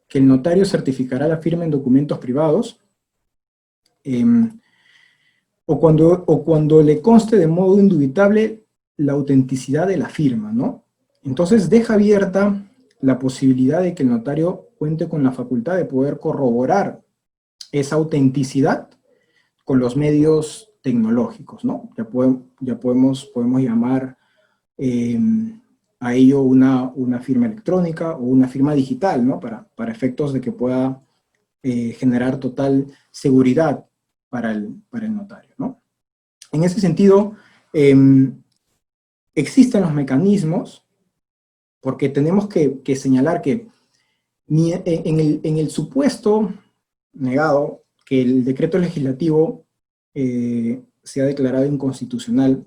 que el notario certificará la firma en documentos privados o cuando le conste de modo indubitable la autenticidad de la firma, ¿no? Entonces deja abierta la posibilidad de que el notario cuente con la facultad de poder corroborar esa autenticidad con los medios tecnológicos, ¿no? Ya podemos llamar a ello una firma electrónica o una firma digital, ¿no?, para efectos de que pueda generar total seguridad para el notario, ¿no? En ese sentido, existen los mecanismos, porque tenemos que señalar que en el supuesto negado que el decreto legislativo sea declarado inconstitucional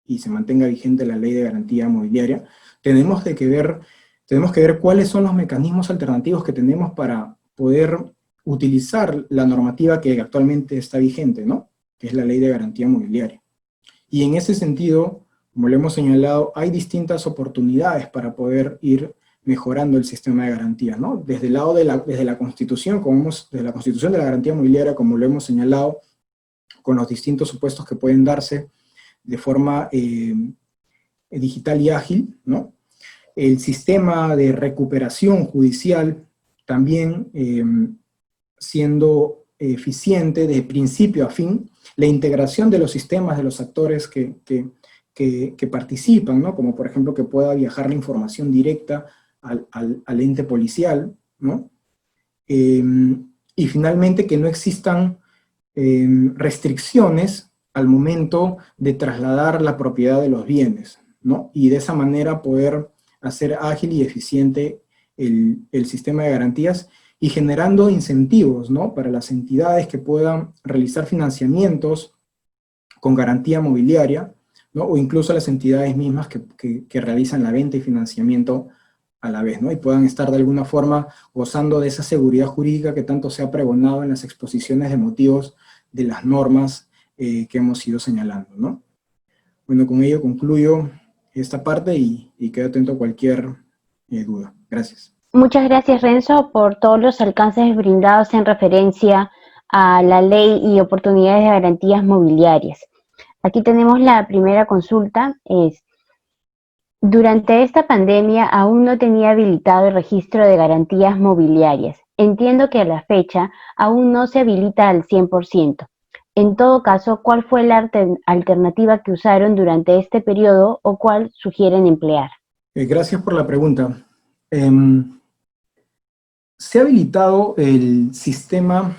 y se mantenga vigente la Ley de Garantía Mobiliaria, tenemos que ver cuáles son los mecanismos alternativos que tenemos para poder utilizar la normativa que actualmente está vigente, ¿no?, que es la Ley de Garantía Mobiliaria. Y en ese sentido, como lo hemos señalado, hay distintas oportunidades para poder ir mejorando el sistema de garantía, ¿no? Desde el lado desde la Constitución, desde la Constitución de la Garantía Mobiliaria, como lo hemos señalado, con los distintos supuestos que pueden darse de forma digital y ágil, ¿no? El sistema de recuperación judicial también siendo eficiente de principio a fin, la integración de los sistemas de los actores que participan, ¿no?, como por ejemplo que pueda viajar la información directa al ente policial, ¿no? Y finalmente que no existan restricciones al momento de trasladar la propiedad de los bienes, ¿no? Y de esa manera poder hacer ágil y eficiente el sistema de garantías y generando incentivos, ¿no?, para las entidades que puedan realizar financiamientos con garantía mobiliaria, ¿no?, o incluso las entidades mismas que realizan la venta y financiamiento a la vez, ¿no?, y puedan estar de alguna forma gozando de esa seguridad jurídica que tanto se ha pregonado en las exposiciones de motivos de las normas que hemos ido señalando, ¿no? Bueno, con ello concluyo esta parte y quedo atento a cualquier duda. Gracias. Muchas gracias, Renzo, por todos los alcances brindados en referencia a la ley y oportunidades de garantías mobiliarias. Aquí tenemos la primera consulta, durante esta pandemia aún no tenía habilitado el registro de garantías mobiliarias. Entiendo que a la fecha aún no se habilita al 100%. En todo caso, ¿cuál fue la alternativa que usaron durante este periodo o cuál sugieren emplear? Gracias por la pregunta. Se ha habilitado el sistema,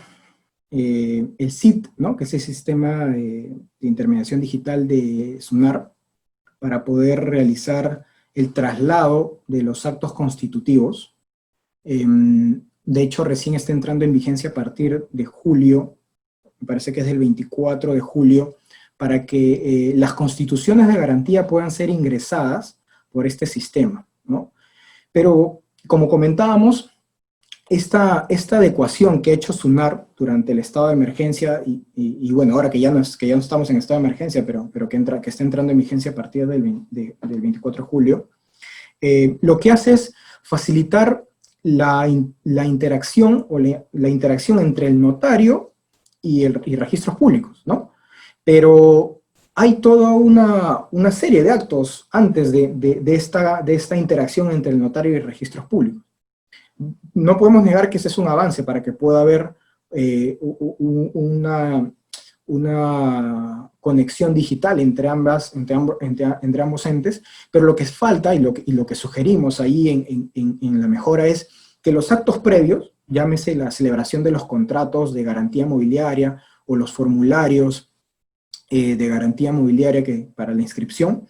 el SIT, ¿no? Que es el sistema de intermediación digital de SUNAR, para poder realizar el traslado de los actos constitutivos. De hecho, recién está entrando en vigencia a partir de julio, me parece que es del 24 de julio, para que las constituciones de garantía puedan ser ingresadas por este sistema, ¿no? Pero, como comentábamos, esta adecuación que ha hecho SUNAR durante el estado de emergencia, y bueno, ahora que ya no estamos en estado de emergencia, pero que está entrando en vigencia a partir del 24 de julio, lo que hace es facilitar la interacción, o la interacción entre el notario y registros públicos, ¿no? Pero hay toda una serie de actos antes de esta interacción entre el notario y registros públicos. No podemos negar que ese es un avance para que pueda haber una conexión digital entre ambos entes, pero lo que falta y lo que sugerimos ahí en la mejora es que los actos previos, llámese la celebración de los contratos de garantía mobiliaria o los formularios de garantía mobiliaria para la inscripción,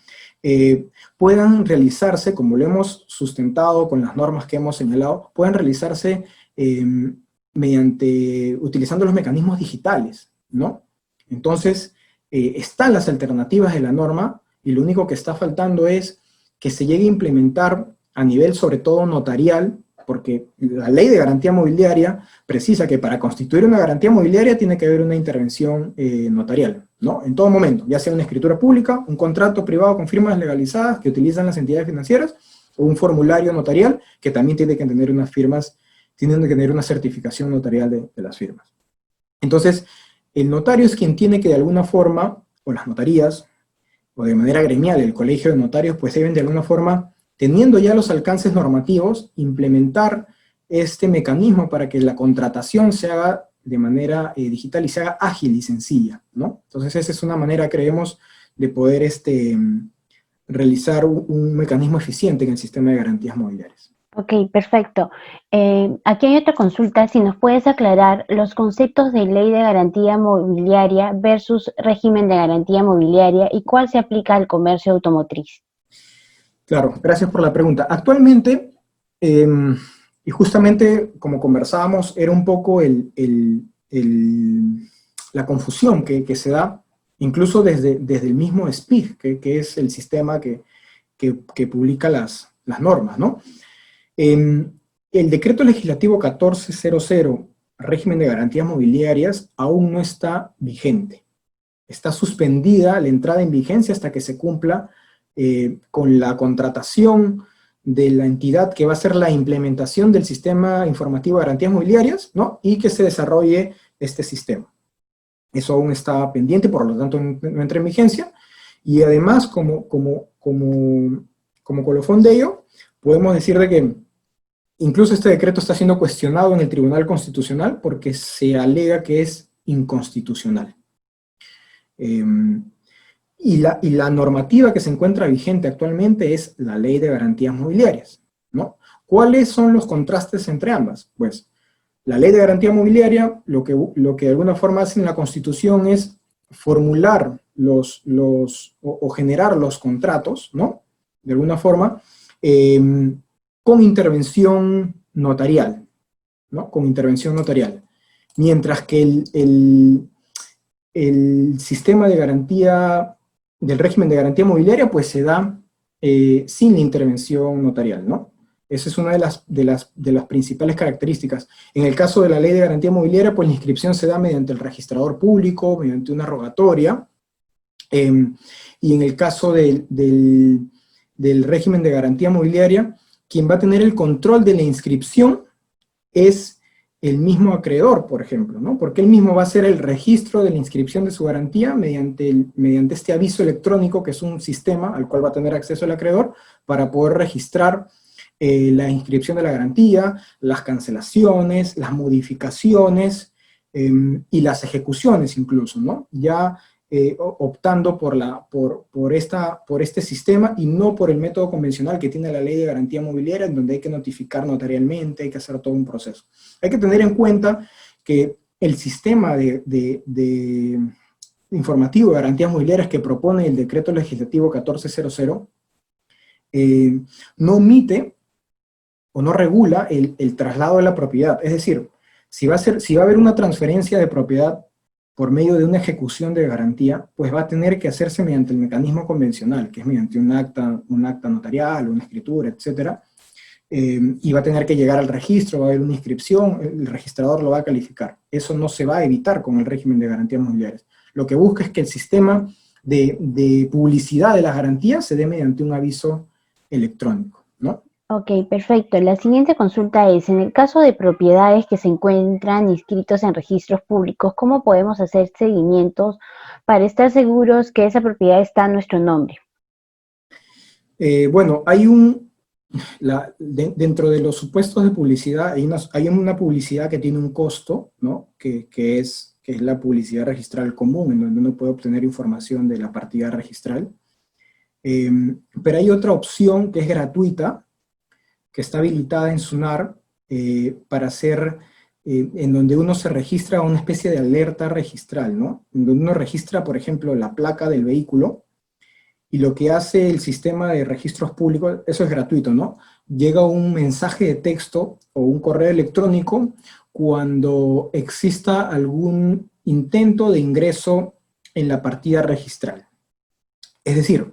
puedan realizarse, como lo hemos sustentado con las normas que hemos señalado, puedan realizarse utilizando los mecanismos digitales, ¿no? Entonces, están las alternativas de la norma, y lo único que está faltando es que se llegue a implementar a nivel, sobre todo, notarial, porque la ley de garantía mobiliaria precisa que para constituir una garantía mobiliaria tiene que haber una intervención notarial, ¿no? En todo momento, ya sea una escritura pública, un contrato privado con firmas legalizadas que utilizan las entidades financieras, o un formulario notarial que también tiene que tener unas firmas, tiene que tener una certificación notarial de las firmas. Entonces, el notario es quien tiene que de alguna forma, o las notarías, o de manera gremial, el colegio de notarios, pues deben de alguna forma, teniendo ya los alcances normativos, implementar este mecanismo para que la contratación se haga de manera digital y se haga ágil y sencilla, ¿no? Entonces esa es una manera, creemos, de poder realizar un mecanismo eficiente en el sistema de garantías mobiliarias. Ok, perfecto. Aquí hay otra consulta, si nos puedes aclarar los conceptos de ley de garantía mobiliaria versus régimen de garantía mobiliaria y cuál se aplica al comercio automotriz. Claro, gracias por la pregunta. Actualmente, y justamente como conversábamos, era un poco la confusión que se da, incluso desde el mismo SPIG, que es el sistema que publica las normas, ¿no? El decreto legislativo 1400, régimen de garantías mobiliarias, aún no está vigente. Está suspendida la entrada en vigencia hasta que se cumpla con la contratación de la entidad que va a hacer la implementación del sistema informativo de garantías mobiliarias, ¿no? Y que se desarrolle este sistema. Eso aún está pendiente, por lo tanto no entra en vigencia, y además, como colofón de ello, podemos decir de que incluso este decreto está siendo cuestionado en el Tribunal Constitucional porque se alega que es inconstitucional. Y la normativa que se encuentra vigente actualmente es la Ley de Garantías Mobiliarias, ¿no? ¿Cuáles son los contrastes entre ambas? Pues, la Ley de Garantía Mobiliaria, lo que de alguna forma hace en la Constitución es formular o generar los contratos, ¿no? De alguna forma, con intervención notarial, ¿no? Con intervención notarial. Mientras que el sistema de garantía, del régimen de garantía mobiliaria, pues se da sin la intervención notarial, ¿no? Esa es una de las principales características. En el caso de la ley de garantía mobiliaria, pues la inscripción se da mediante el registrador público, mediante una rogatoria, y en el caso del régimen de garantía mobiliaria, quien va a tener el control de la inscripción es el mismo acreedor, por ejemplo, ¿no? Porque él mismo va a hacer el registro de la inscripción de su garantía mediante este aviso electrónico, que es un sistema al cual va a tener acceso el acreedor, para poder registrar la inscripción de la garantía, las cancelaciones, las modificaciones y las ejecuciones incluso, ¿no? Ya optando por este sistema y no por el método convencional que tiene la ley de garantía mobiliaria, en donde hay que notificar notarialmente, hay que hacer todo un proceso. Hay que tener en cuenta que el sistema de informativo de garantías mobiliarias que propone el decreto legislativo 1400 no omite o no regula el traslado de la propiedad. Es decir, si va a haber una transferencia de propiedad por medio de una ejecución de garantía, pues va a tener que hacerse mediante el mecanismo convencional, que es mediante un acta notarial, una escritura, etcétera, y va a tener que llegar al registro, va a haber una inscripción, el registrador lo va a calificar. Eso no se va a evitar con el régimen de garantías mobiliarias. Lo que busca es que el sistema de publicidad de las garantías se dé mediante un aviso electrónico, ¿no? Ok, perfecto. La siguiente consulta es, en el caso de propiedades que se encuentran inscritos en registros públicos, ¿cómo podemos hacer seguimientos para estar seguros que esa propiedad está a nuestro nombre? Bueno, dentro de los supuestos de publicidad, hay una publicidad que tiene un costo, ¿no? Que es la publicidad registral común, en donde uno puede obtener información de la partida registral. Pero hay otra opción que es gratuita, que está habilitada en SUNAR para hacer, en donde uno se registra una especie de alerta registral, ¿no? En donde uno registra, por ejemplo, la placa del vehículo, y lo que hace el sistema de registros públicos, eso es gratuito, ¿no? Llega un mensaje de texto o un correo electrónico cuando exista algún intento de ingreso en la partida registral. Es decir,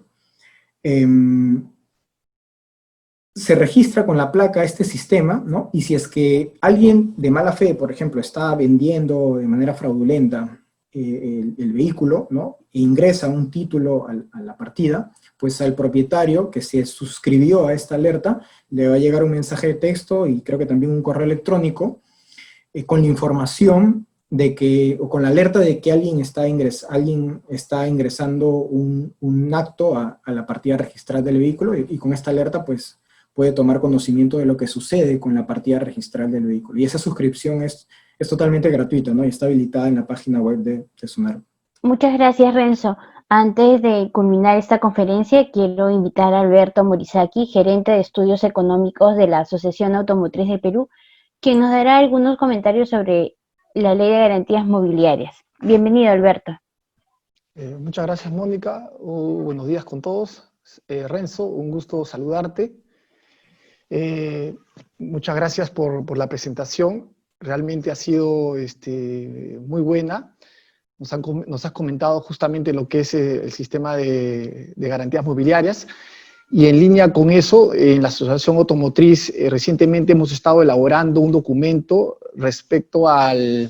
se registra con la placa este sistema, ¿no? Y si es que alguien de mala fe, por ejemplo, está vendiendo de manera fraudulenta el vehículo, ¿no? E ingresa un título a la partida, pues al propietario que se suscribió a esta alerta, le va a llegar un mensaje de texto y creo que también un correo electrónico con la información de que, o con la alerta de que alguien está ingresando un acto a la partida registral del vehículo y con esta alerta, pues, puede tomar conocimiento de lo que sucede con la partida registral del vehículo. Y esa suscripción es totalmente gratuita, ¿no? Y está habilitada en la página web de SUNAR. Muchas gracias, Renzo. Antes de culminar esta conferencia, quiero invitar a Alberto Morizaki, gerente de estudios económicos de la Asociación Automotriz del Perú, quien nos dará algunos comentarios sobre la Ley de Garantías Mobiliarias. Bienvenido, Alberto. Muchas gracias, Mónica. Buenos días con todos. Renzo, un gusto saludarte. Muchas gracias por la presentación. Realmente ha sido muy buena. Nos has comentado justamente lo que es el sistema de garantías mobiliarias. Y en línea con eso, en la Asociación Automotriz, recientemente hemos estado elaborando un documento respecto al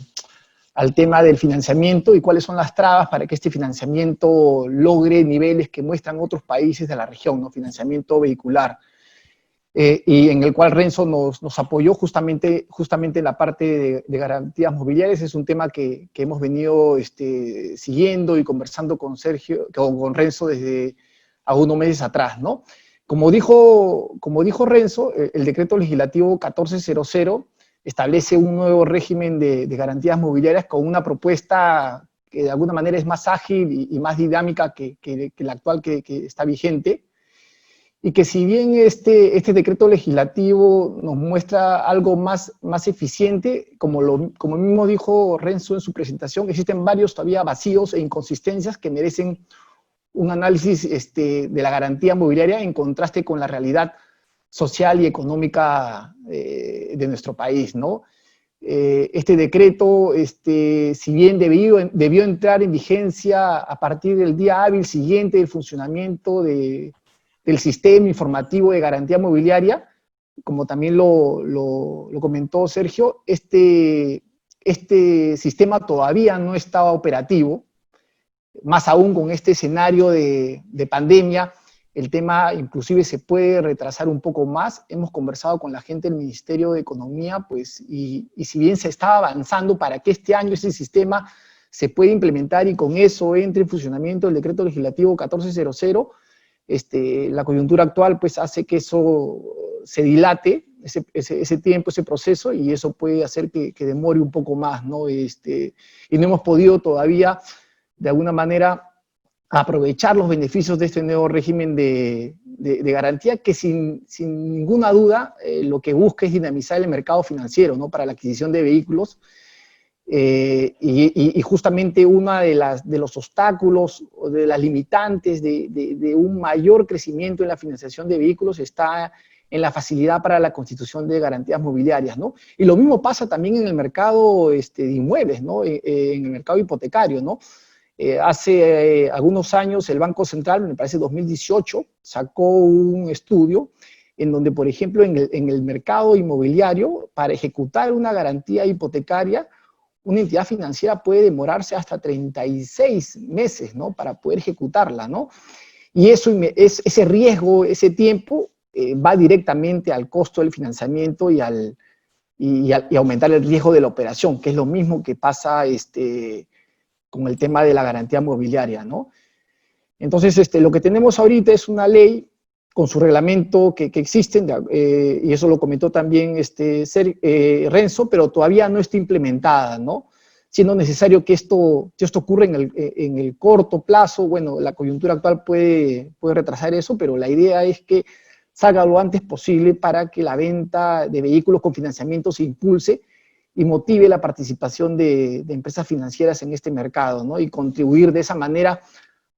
tema del financiamiento y cuáles son las trabas para que este financiamiento logre niveles que muestran otros países de la región, ¿no? Financiamiento vehicular. Y en el cual Renzo nos apoyó justamente en la parte de garantías mobiliarias. Es un tema que hemos venido siguiendo y conversando con Renzo desde algunos meses atrás, ¿no? Como dijo Renzo, el decreto legislativo 1400 establece un nuevo régimen de garantías mobiliarias con una propuesta que de alguna manera es más ágil y más dinámica que la actual que está vigente. Y que si bien este decreto legislativo nos muestra algo más eficiente, como mismo dijo Renzo en su presentación, existen varios todavía vacíos e inconsistencias que merecen un análisis de la garantía mobiliaria en contraste con la realidad social y económica de nuestro país, ¿no? Este decreto, si bien debió entrar en vigencia a partir del día hábil siguiente del funcionamiento del sistema informativo de garantía mobiliaria, como también lo comentó Sergio, este sistema todavía no estaba operativo, más aún con este escenario de pandemia El tema inclusive se puede retrasar un poco más. Hemos conversado con la gente del Ministerio de Economía, pues, y si bien se está avanzando para que este año ese sistema se pueda implementar y con eso entre en funcionamiento el decreto legislativo 1400, la coyuntura actual pues hace que eso se dilate, ese tiempo, ese proceso, y eso puede hacer que demore un poco más, ¿no? Y no hemos podido todavía, de alguna manera, aprovechar los beneficios de este nuevo régimen de garantía, que sin ninguna duda lo que busca es dinamizar el mercado financiero, ¿no? Para la adquisición de vehículos, y justamente uno de los obstáculos o de las limitantes de un mayor crecimiento en la financiación de vehículos está en la facilidad para la constitución de garantías mobiliarias, ¿no? Y lo mismo pasa también en el mercado de inmuebles, ¿no? En el mercado hipotecario, ¿no? Hace algunos años el Banco Central, me parece 2018, sacó un estudio en donde, por ejemplo, en el mercado inmobiliario, para ejecutar una garantía hipotecaria, una entidad financiera puede demorarse hasta 36 meses, ¿no? Para poder ejecutarla, ¿no? Y ese riesgo, ese tiempo, va directamente al costo del financiamiento y aumentar el riesgo de la operación, que es lo mismo que pasa con el tema de la garantía mobiliaria, ¿no? Entonces, lo que tenemos ahorita es una ley con su reglamento que existen, y eso lo comentó también Renzo, pero todavía no está implementada, ¿no? Siendo necesario que esto ocurra en el corto plazo. Bueno, la coyuntura actual puede retrasar eso, pero la idea es que salga lo antes posible para que la venta de vehículos con financiamiento se impulse y motive la participación de empresas financieras en este mercado, ¿no? Y contribuir de esa manera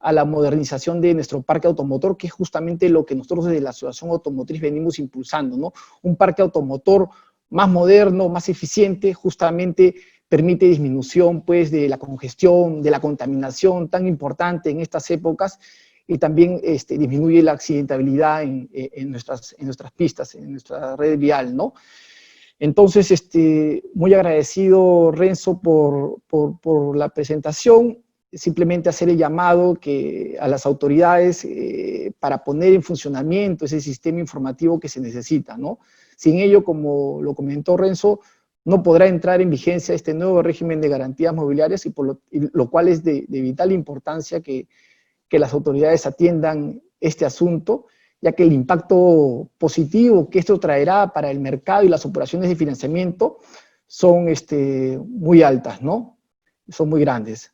a la modernización de nuestro parque automotor, que es justamente lo que nosotros desde la Asociación Automotriz venimos impulsando, ¿no? Un parque automotor más moderno, más eficiente, justamente permite disminución, pues, de la congestión, de la contaminación tan importante en estas épocas, y también disminuye la accidentabilidad en nuestras pistas, en nuestra red vial, ¿no? Entonces, muy agradecido, Renzo, por la presentación. Simplemente hacer el llamado a las autoridades para poner en funcionamiento ese sistema informativo que se necesita, ¿no? Sin ello, como lo comentó Renzo, no podrá entrar en vigencia este nuevo régimen de garantías mobiliarias, y lo cual es de vital importancia que las autoridades atiendan este asunto, ya que el impacto positivo que esto traerá para el mercado y las operaciones de financiamiento son muy altas, ¿no? Son muy grandes.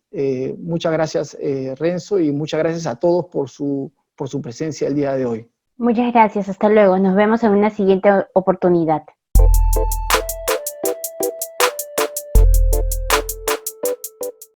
Muchas gracias, Renzo, y muchas gracias a todos por su presencia el día de hoy. Muchas gracias, hasta luego. Nos vemos en una siguiente oportunidad.